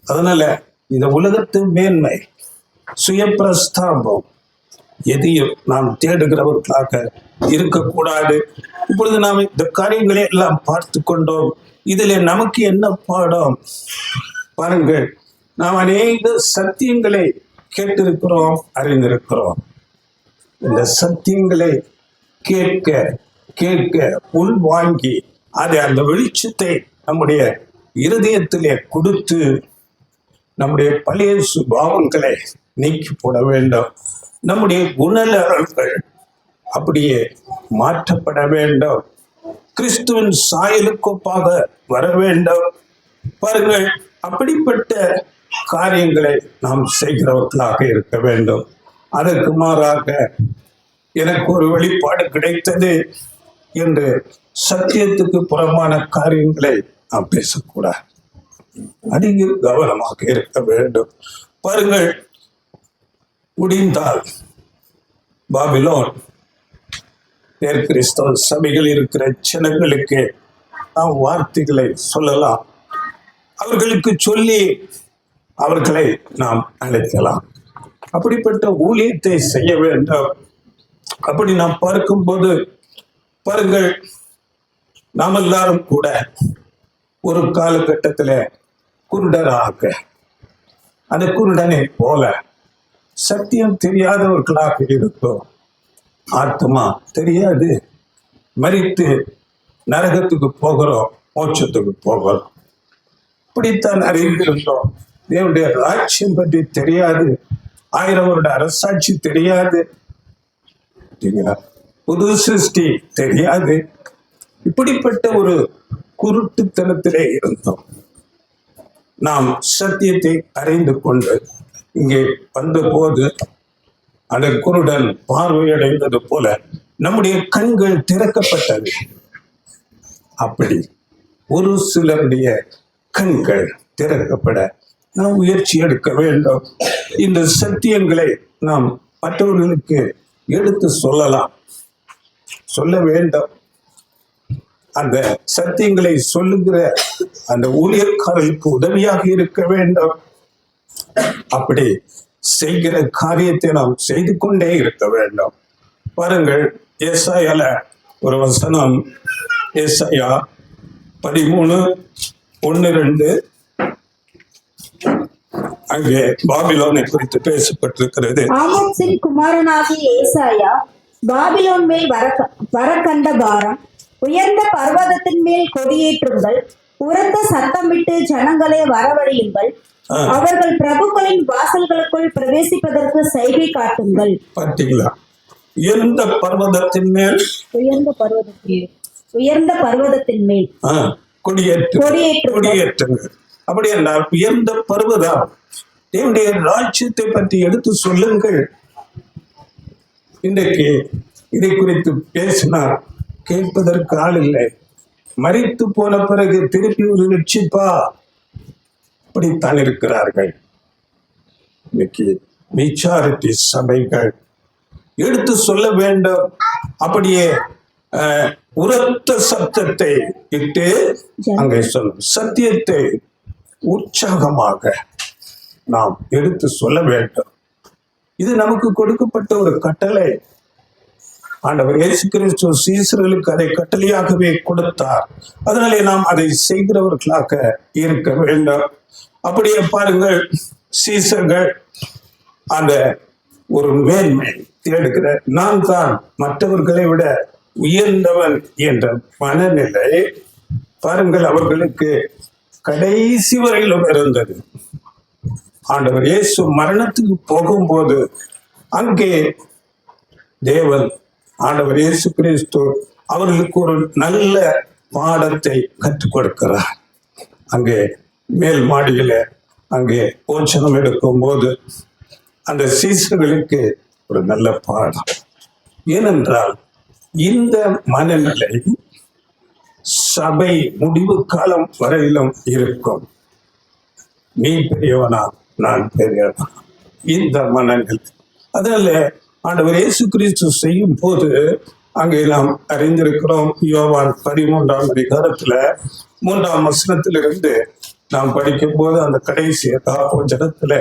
அதனால இந்த உலகத்து மேன்மை, சுய பிரஸ்தாபம் எதையும் நாம் தேடுகிறவர்களாக இருக்கக்கூடாது. இப்பொழுது நாம் இந்த காரியங்களை எல்லாம் பார்த்து கொண்டோம். இதில் நமக்கு என்ன பாடம் பாருங்கள். நாம் அநேக சத்தியங்களை கேட்டிருக்கிறோம், அறிந்திருக்கிறோம். இந்த சத்தியங்களை கேட்க கேட்க உள் வாங்கி அதை அந்த வெளிச்சத்தை நம்முடைய இருதயத்திலே கொடுத்து நம்முடைய பழைய சுபாவங்களை நீக்கி போட வேண்டும். நம்முடைய குணநலன்கள் அப்படியே மாற்றப்பட வேண்டும். கிறிஸ்துவின் சாயலுக்கொப்பாக வர வேண்டும். பாருங்கள், அப்படிப்பட்ட காரியங்களை நாம் செய்கிறவர்களாக இருக்க வேண்டும். அதற்கு மாறாக எனக்கு ஒரு வெளிப்பாடு கிடைத்தது என்று சத்தியத்துக்கு புறமான காரியங்களை நாம் பேசக்கூடாது. அதிக கவனமாக இருக்க வேண்டும். பாருங்கள், முடிந்தால் பாபிலோன் கிறிஸ்தவ சபைகள் இருக்கிற ஜனங்களுக்கு நாம் வார்த்தைகளை சொல்லலாம். அவர்களுக்கு சொல்லி அவர்களை நாம் அழைக்கலாம். அப்படிப்பட்ட ஊழியத்தை செய்ய வேண்டும். அப்படி நாம் பார்க்கும்போது பாருங்கள், நாம் எல்லாரும் கூட ஒரு காலகட்டத்தில் குருடராக, அந்த குருடனை போல சத்தியம் தெரியாதவர்களாக இருக்கும். ஆத்மா தெரியாது, மரித்து நரகத்துக்கு போகிறோம், மோட்சத்துக்கு போகிறோம். இப்படித்தான் அறிந்திருந்தோம். தேவனுடைய ராட்சியம் பற்றி தெரியாது, 1000 வருட அரசாட்சி தெரியாது, புது சிருஷ்டி தெரியாது. இப்படிப்பட்ட ஒரு குருட்டுத்தனத்திலே இருந்தோம். நாம் சத்தியத்தை அறிந்து கொண்டு இங்கே வந்தபோது அந்த குருடன் பார்வையடைந்தது போல நம்முடைய கண்கள் திறக்கப்பட்டது. அப்படி ஒரு சிலருடைய கண்கள் திறக்கப்பட நாம் முயற்சி எடுக்க வேண்டும். இந்த சத்தியங்களை நாம் மற்றவர்களுக்கு எடுத்து சொல்லலாம், சொல்ல வேண்டும். அந்த சத்தியங்களை சொல்லுகிற அந்த ஊழியக்காரர்களுக்கு உதவியாக இருக்க வேண்டும். அப்படி செய்கிற காரியத்தை நாம் செய்து கொண்டே இருக்க வேண்டும். பாருங்கள், ஏசாயால ஒரு வசனம், ஏசாயா 13:1-2 அங்கே பாபிலோனை குறித்து பேசப்பட்டிருக்கிறது. ஆமோத்சின் குமாரனாகிய ஏசாயா பாபிலோன் மேல் வர கண்ட பாரம், உயர்ந்த பர்வதத்தின் மேல் கொடியேற்றுங்கள், உரத்த சத்தமிட்டு ஜனங்களை வரவழையுங்கள், அவர்கள் பிரபுக்களின் வாசல்களுக்குள் பிரவேசிப்பதற்கு செய்கை காட்டுங்கள். பார்த்தீங்களா? உயர்ந்த பர்வதத்தின் மேல், உயர்ந்த பர்வதத்தின் மேல் கொடியேற்றுங்கள். அப்படி என்றால் உயர்ந்த பர்வதம், தேவனுடைய ராஜ்யத்தை பற்றி எடுத்து சொல்லுங்கள். இன்றைக்கு இதை குறித்து பேசினார், கேட்பதற்கு ஆள் இல்லை. மரித்து போன பிறகு திருப்பி ஒரு ரட்சிப்பா, அப்படித்தான் இருக்கிறார்கள். இன்னைக்கு மெச்சாரிட்டி சபைகள் எடுத்து சொல்ல வேண்டும். அப்படியே உரத்த சத்தத்தை இட்டு அங்கே சொல்லும், சத்தியத்தை உற்சாகமாக நாம் எடுத்து சொல்ல வேண்டும். இது நமக்கு கொடுக்கப்பட்ட ஒரு கட்டளை. ஆண்டவர் இயேசு கிறிஸ்து சீசர்களுக்கு அதை கட்டளையாகவே கொடுத்தார். அதனாலே நாம் அதை செய்கிறவர்களாக இருக்க வேண்டும். அப்படியே பாருங்கள், சீசர்கள் அந்த ஒரு மேன்மை தேடுகிற, நான் தான் மற்றவர்களை விட உயர்ந்தவன் என்ற மனநிலை பாருங்கள் அவர்களுக்கு கடைசி வரையிலும் இருந்தது. ஆண்டவர் இயேசு மரணத்துக்கு போகும்போது அங்கே தேவன் ஆண்டவர் இயேசு கிறிஸ்து அவர்களுக்கு ஒரு நல்ல பாடத்தை கற்றுக் கொடுக்கிறார். அங்கே மேல் மாடியில அங்கே போஷணம் எடுக்கும் போது அந்த சீசர்களுக்கு ஒரு நல்ல பாடம். ஏனென்றால் இந்த மனநிலை சபை முடிவு காலம் வரையிலும் இருக்கும். நீ பெரியவனா, நான் பெரியவனா, இந்த மனநிலை. அதனால ஆண்டவர் இயேசு கிறிஸ்து செய்யும் போது அங்கே நாம் அறிந்திருக்கிறோம். யோவான் 13ஆம் அதிகாரத்துல 3ஆம் வசனத்திலிருந்து நாம் படிக்கும் போது அந்த கடைசி ஜனத்துல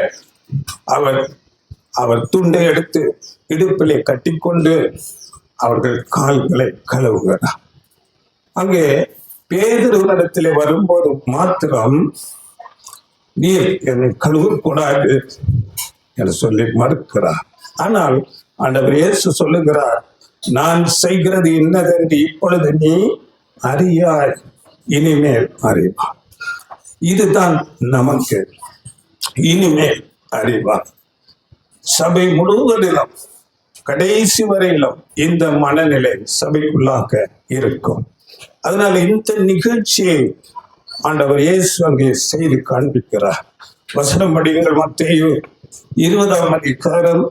அவர் துண்டை எடுத்து இடுப்பிலே கட்டிக்கொண்டு அவர்கள் கால்களை கழுவுகிறார். அங்கே பேதுருவினிடத்திலே வரும்போது மாத்திரம் நீர் என்னை கழுவக்கூடாது என்று சொல்லி மறுக்கிறார். ஆனால் ஆண்டவர் இயேசு சொல்லுகிறார், நான் செய்கிறது இன்னதென்று இப்பொழுது நீ அறியாய், இனிமேல் அறிவார். இதுதான் நமக்கு இனிமேல் அறிவார். சபை முழுவதிலும் கடைசி வரையிலும் இந்த மனநிலை சபைக்குள்ளாக இருக்கும். அதனால இந்த நிகழ்ச்சியை ஆண்டவர் இயேசு அங்கே செய்து காண்பிக்கிறார். வசனம் படிங்கள். மத்தேயு 20ஆம் அதிகாரம்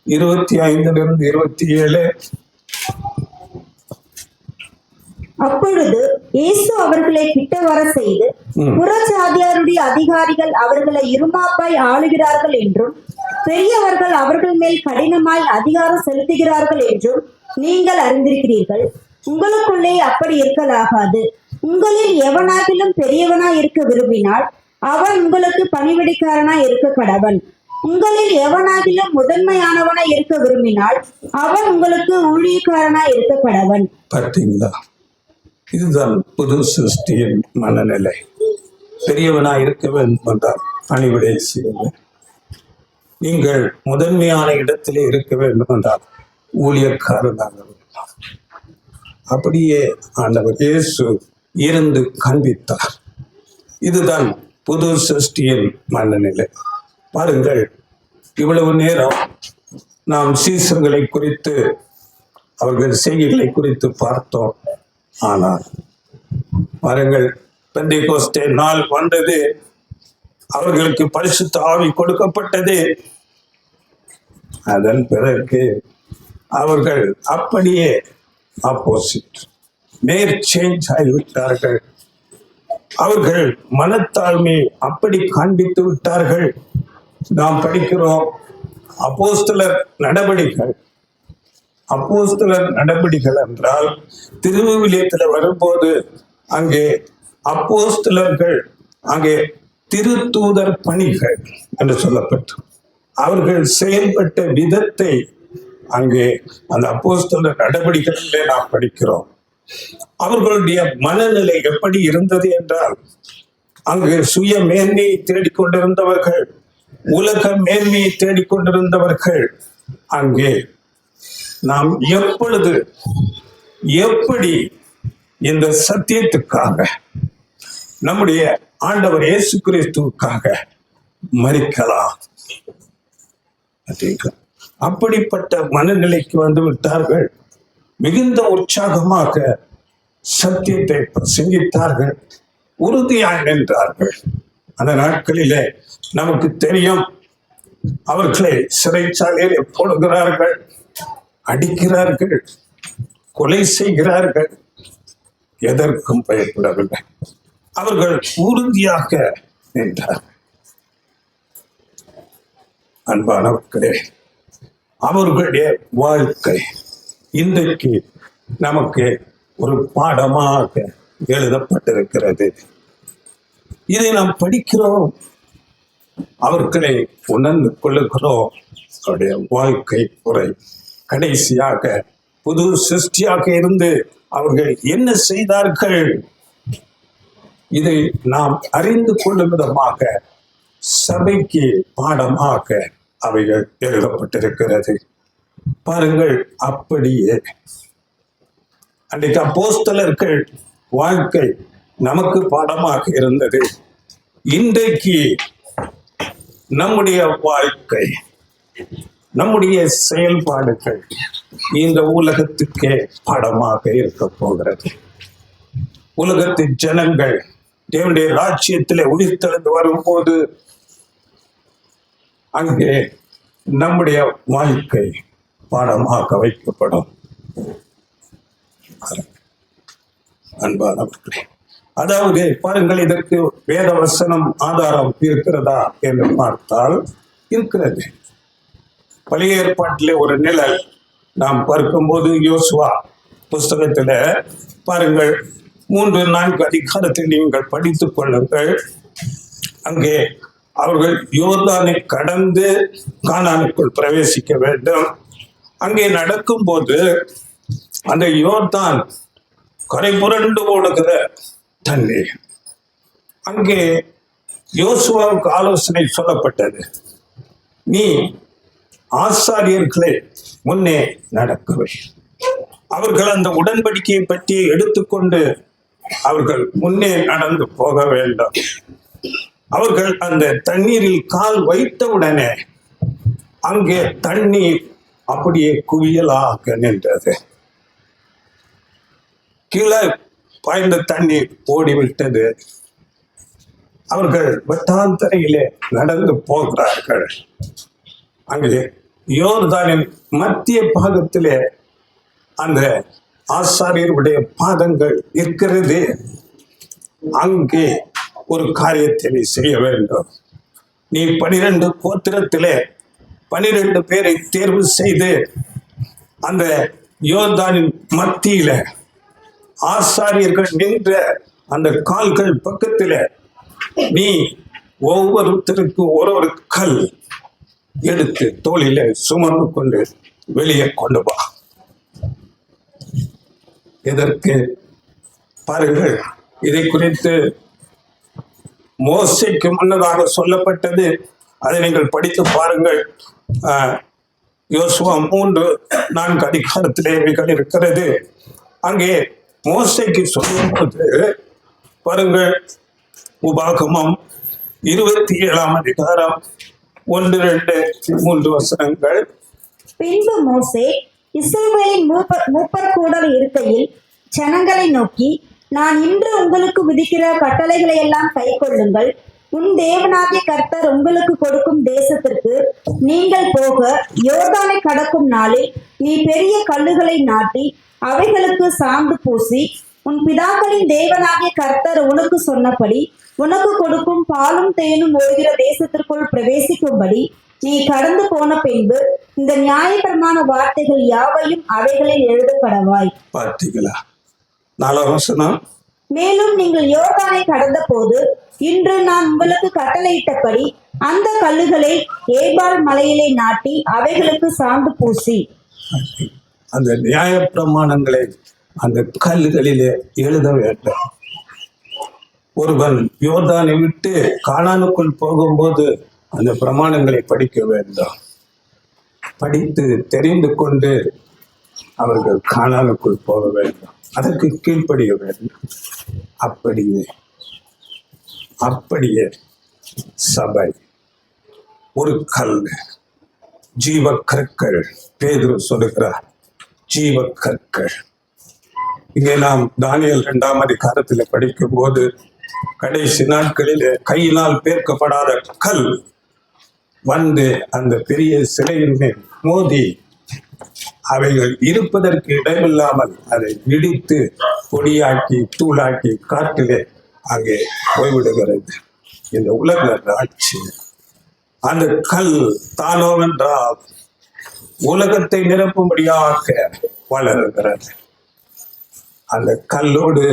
25 27. அப்பொழுது இயேசு அவர்களை கிட்ட வர செய்து, புறஜாதியாருடைய அதிகாரிகள் அவர்களை இருமாப்பாய் ஆளுகிறார்கள் என்றும் பெரியவர்கள் அவர்கள் மேல் கடினமாய் அதிகாரம் செலுத்துகிறார்கள் என்றும் நீங்கள் அறிந்திருக்கிறீர்கள். உங்களுக்குள்ளே அப்படி இருக்கலாகாது. உங்களில் எவனாகிலும் பெரியவனாய் இருக்க விரும்பினால் அவன் உங்களுக்கு பணிவிடைக்காரனாய் இருக்க கடவன். உங்களில் எவனாகிலும் முதன்மையானவனாய் இருக்க விரும்பினால் அவன் உங்களுக்கு ஊழியக்காரனாய் இருக்க கடவன். பார்த்தீங்களா? இதுதான் புது சிருஷ்டியின் மனநிலை. பெரியவனாய் இருக்க வேண்டும் என்றால் பணிவிடை செய்யுங்கள். நீங்கள் முதன்மையான இடத்திலே இருக்க வேண்டும் என்றால் ஊழியக்காரனாக வேண்டும். அப்படியே ஆண்டவர் இயேசு இருந்து காண்பித்தார். இதுதான் புது சிருஷ்டியின் மனநிலை. பாருங்கள், இவ்வளவு நேரம் நாம் சீசர்களை குறித்து அவர்கள் செய்கைகளை குறித்து பார்த்தோம். ஆனால் பாருங்கள், பெந்தெகோஸ்தே நாள் வந்தது, அவர்களுக்கு பரிசுத்த ஆவி கொடுக்கப்பட்டது. அதன் பிறகு அவர்கள் அப்படியே ஆப்போசிட் நேர் சேஞ்ச் ஆகிவிட்டார்கள். அவர்கள் மனத்தாழ்மை அப்படி காண்பித்து விட்டார்கள். நாம் படிக்கிறோம் அப்போஸ்தலர் நடபடிகள் என்றால் திருவிவிலியத்தில் வரும்போது அங்கே அப்போஸ்தலர்கள் அங்கே திருத்தூதர் பணிகள் என்று சொல்லப்பட்டு அவர்கள் செயல்பட்ட விதத்தை அங்கே அந்த அப்போஸ்தலர் நடவடிக்கைகளிலே நாம் படிக்கிறோம். அவர்களுடைய மனநிலை எப்படி இருந்தது என்றால், அங்கு சுய மேன்மையை தேடிக்கொண்டிருந்தவர்கள், உலக மேன்மையை தேடிக்கொண்டிருந்தவர்கள், அங்கே நாம் எப்படி இந்த சத்தியத்துக்காக நம்முடைய ஆண்டவர் இயேசு கிறிஸ்துவுக்காக மரிக்கலாம், அப்படிப்பட்ட மனநிலைக்கு வந்து விட்டார்கள். மிகுந்த உற்சாகமாக சத்தியத்தை பிரசங்கித்தார்கள், உறுதியாக நின்றார்கள். அந்த நாட்களிலே நமக்கு தெரியும், அவர்களை சிறைச்சாலையிலே போடுகிறார்கள், அடிக்கிறார்கள், கொலை செய்கிறார்கள். எதற்கும் பயப்படவில்லை. அவர்கள் உறுதியாக நின்றார்கள். அன்பானவர்களே, அவர்களுடைய வாழ்க்கை இன்றைக்கு நமக்கு ஒரு பாடமாக எழுதப்பட்டிருக்கிறது. இதை நாம் படிக்கிறோம், அவர்களை உணர்ந்து கொள்ளுகிறோம். அவருடைய வாழ்க்கை முறை கடைசியாக புது சிருஷ்டியாக இருந்து அவர்கள் என்ன செய்தார்கள், இதை நாம் அறிந்து கொள்ளும் விதமாக சபைக்கு பாடமாக அவைகள் எழுதப்பட்டிருக்கிறது. பாருங்கள், அப்படியே அன்றைக்கு அப்போஸ்தலர்கள் வாழ்க்கை நமக்கு பாடமாக இருந்தது. இன்றைக்கு நம்முடைய வாழ்க்கை, நம்முடைய செயல்பாடுகள் இந்த உலகத்துக்கே பாடமாக இருக்க போகிறது. உலகத்தின் ஜனங்கள் தேவனுடைய ராஜ்யத்திலே உயிர்த்தெழுந்து வரும்போது அங்கே நம்முடைய வாழ்க்கை பாடமாக வைக்கப்படும். அன்பானவர்களே, அதாவது பாருங்கள், இதற்கு வேத வசனம் ஆதாரம் இருக்கிறதா என்று பார்த்தால் இருக்கிறது. பழைய ஏற்பாட்டிலே ஒரு நிழல் நாம் பார்க்கும்போது யோசுவா புஸ்தகத்துல பாருங்கள், 3-4 அதிகாரத்தை நீங்கள் படித்துக் கொள்ளுங்கள். அங்கே அவர்கள் யோர்தானை கடந்து கானானுக்குள் பிரவேசிக்க வேண்டும். அங்கே நடக்கும்போது அந்த யோர்தான் கரை புரண்டு ஓடுகிற தண்ணீர். அங்கே யோசுவாவுக்கு ஆலோசனை சொல்லப்பட்டது, நீ ஆசாரியர்களை முன்னே நடக்கவே. அவர்கள் அந்த உடன்படிக்கையை பற்றி எடுத்துக்கொண்டு அவர்கள் முன்னே நடந்து போக வேண்டும். அவர்கள் அந்த தண்ணீரில் கால் வைத்தவுடனே அங்கே தண்ணீர் அப்படியே குவியலாக நின்றது. கீழே பாய்ந்த தண்ணீர் ஓடிவிட்டது. அவர்கள் வட்டாந்தரையிலே நடந்து போகிறார்கள். அங்கே யோர்தானின் மத்திய பாகத்திலே அந்த ஆசாரியருடைய பாதங்கள் இருக்கிறது. அங்கே ஒரு காரியத்தை நீ செய்ய வேண்டும். நீ 12 கோத்திரத்திலே 12 பேரை தேர்வு செய்து அந்த யோர்தானின் மத்தியில ஆசாரியர்கள் நின்ற அந்த கால்கள் பக்கத்தில் நீ ஒவ்வொருத்தருக்கு ஒரு கல் எடுத்து தோளில சுமந்து கொண்டு வெளியே கொண்டு வா. இதற்கு பாருங்கள், இதை குறித்து மோசேக்கு முன்னதாக சொல்லப்பட்டது. அதை நீங்கள் படித்து பாருங்கள். யோசுவா 3-4 அதிகாரத்திலே இருக்கிறது. அங்கே மோசேக்கு சொல்லும்போது பாருங்கள், உபாகமம் 27 அதிகாரம் 1-2-3 வசனங்கள். பின்பு மோசே இஸ்ரவேலின் மூப்பர் கூடல் இருக்கையில் ஜனங்களை நோக்கி, நான் இன்று உங்களுக்கு விதிக்கிற கட்டளைகளை எல்லாம் கைக்கொள்ளுங்கள். உன் தேவனாகிய கர்த்தர் உங்களுக்கு கொடுக்கும் தேசத்திற்கு நீங்கள் போக யோர்தானை கடக்கும் நாளில் நீ பெரிய கல்லுகளை நாட்டி அவைகளுக்கு சாந்து பூசி, உன் பிதாக்களின் தேவனாகிய கர்த்தர் உனக்கு சொன்னபடி உனக்கு கொடுக்கும் பாலும் தேனும் ஓடுகிற தேசத்திற்குள் பிரவேசிக்கும்படி நீ கடந்து போன பின்பு இந்த நியாயப்பிரமாண வார்த்தைகள் யாவையும் அவைகளில் எழுதப்படவாய். பார்த்தீங்களா? 4 வசனம். மேலும் நீங்கள் யோர்தானை கடந்த போது இன்று நான் உங்களுக்கு கட்டளையிட்டபடி அந்த கல்லுகளை ஏபால் மலையிலே நாட்டி அவைகளுக்கு சாந்து பூசி. அந்த நியாயப்பிரமாணங்களை அந்த கல்லுகளிலே எழுத வேண்டும். ஒருவன் யோர்தானை விட்டு கானானுக்குள் போகும்போது அந்த பிரமாணங்களை படிக்க வேண்டும். படித்து தெரிந்து கொண்டு அவர்கள் கானானுக்குள் போக வேண்டும். அதற்கு கீழ்ப்படிய வேண்டும். அப்படியே சபை ஒரு கல், ஜீவ கற்கள். பேதுரு சொல்லுகிறார், ஜீவ கற்கள். இங்கே நாம் தானியேல் 2 அதிகாரத்தில் படிக்கும் போது கடைசி நாட்களில் கையினால் பேர்க்கப்படாத கல் வந்து அந்த பெரிய சிலையின் மேல் மோதி அவைகள் இருப்பதற்கு இடமில்லாமல் அதை இடித்து பொடியாக்கி தூளாக்கி காட்டிலே அங்கே போய்விடுகிறது. இந்த உலக ஆட்சி அந்த கல் தானோ என்றால் உலகத்தை நிரப்பும்படியாக வளருகிறது. அந்த கல்லோடு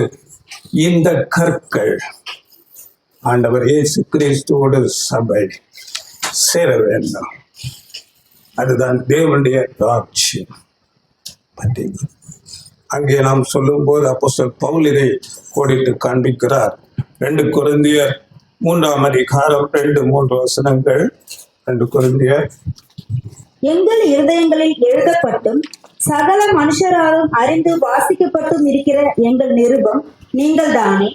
இந்த கற்கள் ஆண்டவர் இயேசு கிறிஸ்துவோடு சபை சேர வேண்டும். அதுதான் தேவனுடைய ராஜ்யம். பார்த்தீங்களா? அங்கே நாம் சொல்லும்போது அப்போஸ்தலர் பவுல் இதை கோடிட்டு காண்பிக்கிறார். 2 கொரிந்தியர் 3ஆம் அதிகாரம் 2-3 வசனங்கள். 2 கொரிந்தியர். எங்கள் இருதயங்களில் எழுதப்பட்டும் சகல மனுஷராலும் அறிந்து வாசிக்கப்பட்டும் இருக்கிற எங்கள் நிருபம் நீங்கள் தானே.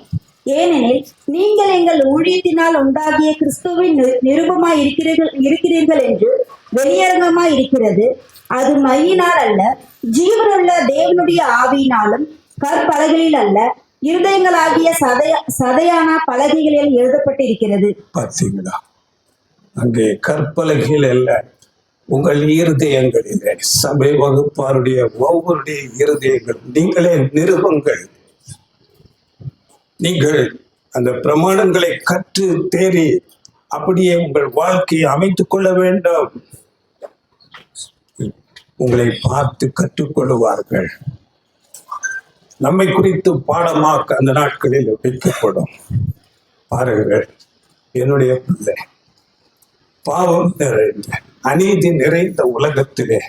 ஏனெனில் நீங்கள் எங்கள் ஊழியத்தினால் உண்டாகிய கிறிஸ்துவின் நிருபமாய் இருக்கிறீர்கள் என்று வெளியரங்கமாய் இருக்கிறது. அது மையினால் அல்ல, ஜீவனுள்ள தேவனுடைய ஆவியினாலும் கற்பலகைகளில் அல்ல, இருதயங்களாகிய சதையான பலகைகளில் எழுதப்பட்டிருக்கிறது. பார்த்தீங்களா? அங்கே கற்பலகையில் அல்ல, உங்கள் இருதயங்களிலே. சபை வகுப்பாருடைய ஒவ்வொருடைய இருதயங்கள் நீங்களே நிருபங்கள். நீங்கள் அந்த பிரமாணங்களை கற்று தேறி அப்படியே உங்கள் வாழ்க்கையை அமைத்துக் கொள்ள வேண்டும். உங்களை பார்த்து கற்றுக்கொள்வார்கள். நம்மை குறித்து பாடமாக்க அந்த நாட்களில் வைக்கப்படும். பாருங்கள், என்னுடைய பிள்ளை பாவம் நிறைந்த அநீதி நிறைந்த உலகத்திலே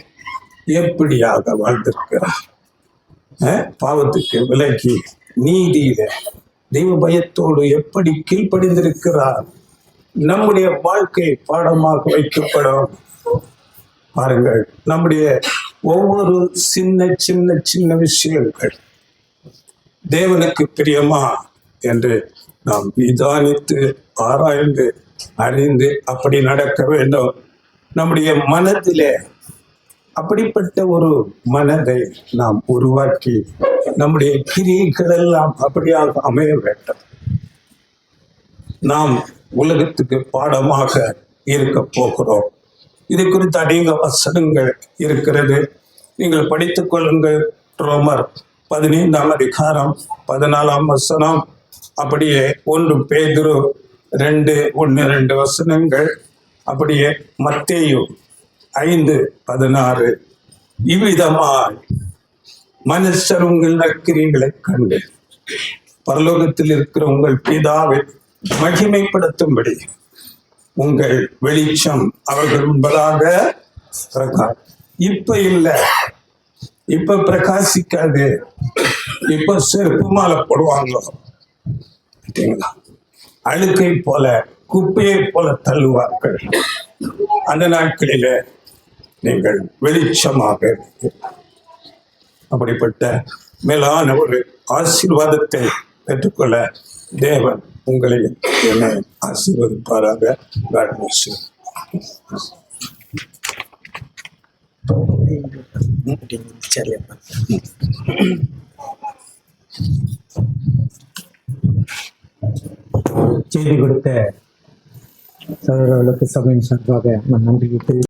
எப்படியாக வாழ்ந்திருக்கிறார். பாவத்துக்கு விலகி நீதியில தெய்வ பயத்தோடு எப்படி கீழ்ப்படிந்திருக்கிறார். நம்முடைய வாழ்க்கை பாடமாக வைக்கப்படும். பாருங்கள், நம்முடைய ஒவ்வொரு சின்ன சின்ன சின்ன விஷயங்கள் தேவனுக்கு பிரியமா என்று நாம் நிதானித்து ஆராய்ந்து அறிந்து அப்படி நடக்க வேண்டும். நம்முடைய மனதிலே அப்படிப்பட்ட ஒரு மனதை நாம் உருவாக்கி நம்முடைய கிரியைகள் எல்லாம் அப்படியாக அமைய வேண்டும். நாம் உலகத்துக்கு பாடமாக இருக்க போகிறோம். இது குறித்து அநேக வசனங்கள் இருக்கிறது. நீங்கள் படித்துக் கொள்ளுங்கள். ரோமர் 15ஆம் அதிகாரம் 14ஆம் வசனம், அப்படியே 1 பேதுரு 2:1-2 வசனங்கள், அப்படியே மத்தேயு 5:16. இவ்விதமாய் மனுஷர் உங்கள் நற்கிரியைகளை கண்டு பரலோகத்தில் இருக்கிற உங்கள் பிதாவை மகிமைப்படுத்தும்படி உங்கள் வெளிச்சம் அவர்கள் முன்பதாக இப்ப இல்லை, இப்ப பிரகாசிக்காது. இப்ப செருப்பு மாலை போடுவாங்க. அழுக்கை போல குப்பையை போல தள்ளுவார்கள். அந்த நாட்களில நீங்கள் வெளிச்சமாக இருக்கிறீர்கள். அப்படிப்பட்ட மேலான ஒரு ஆசீர்வாதத்தை பெற்றுக்கொள்ள தேவன் உங்களை என்னை ஆசீர்வதிப்பாராக. God bless you. செய்தி கொடுத்த சகோதரர்களுக்கு சபையின் சார்பாக நான் நன்றி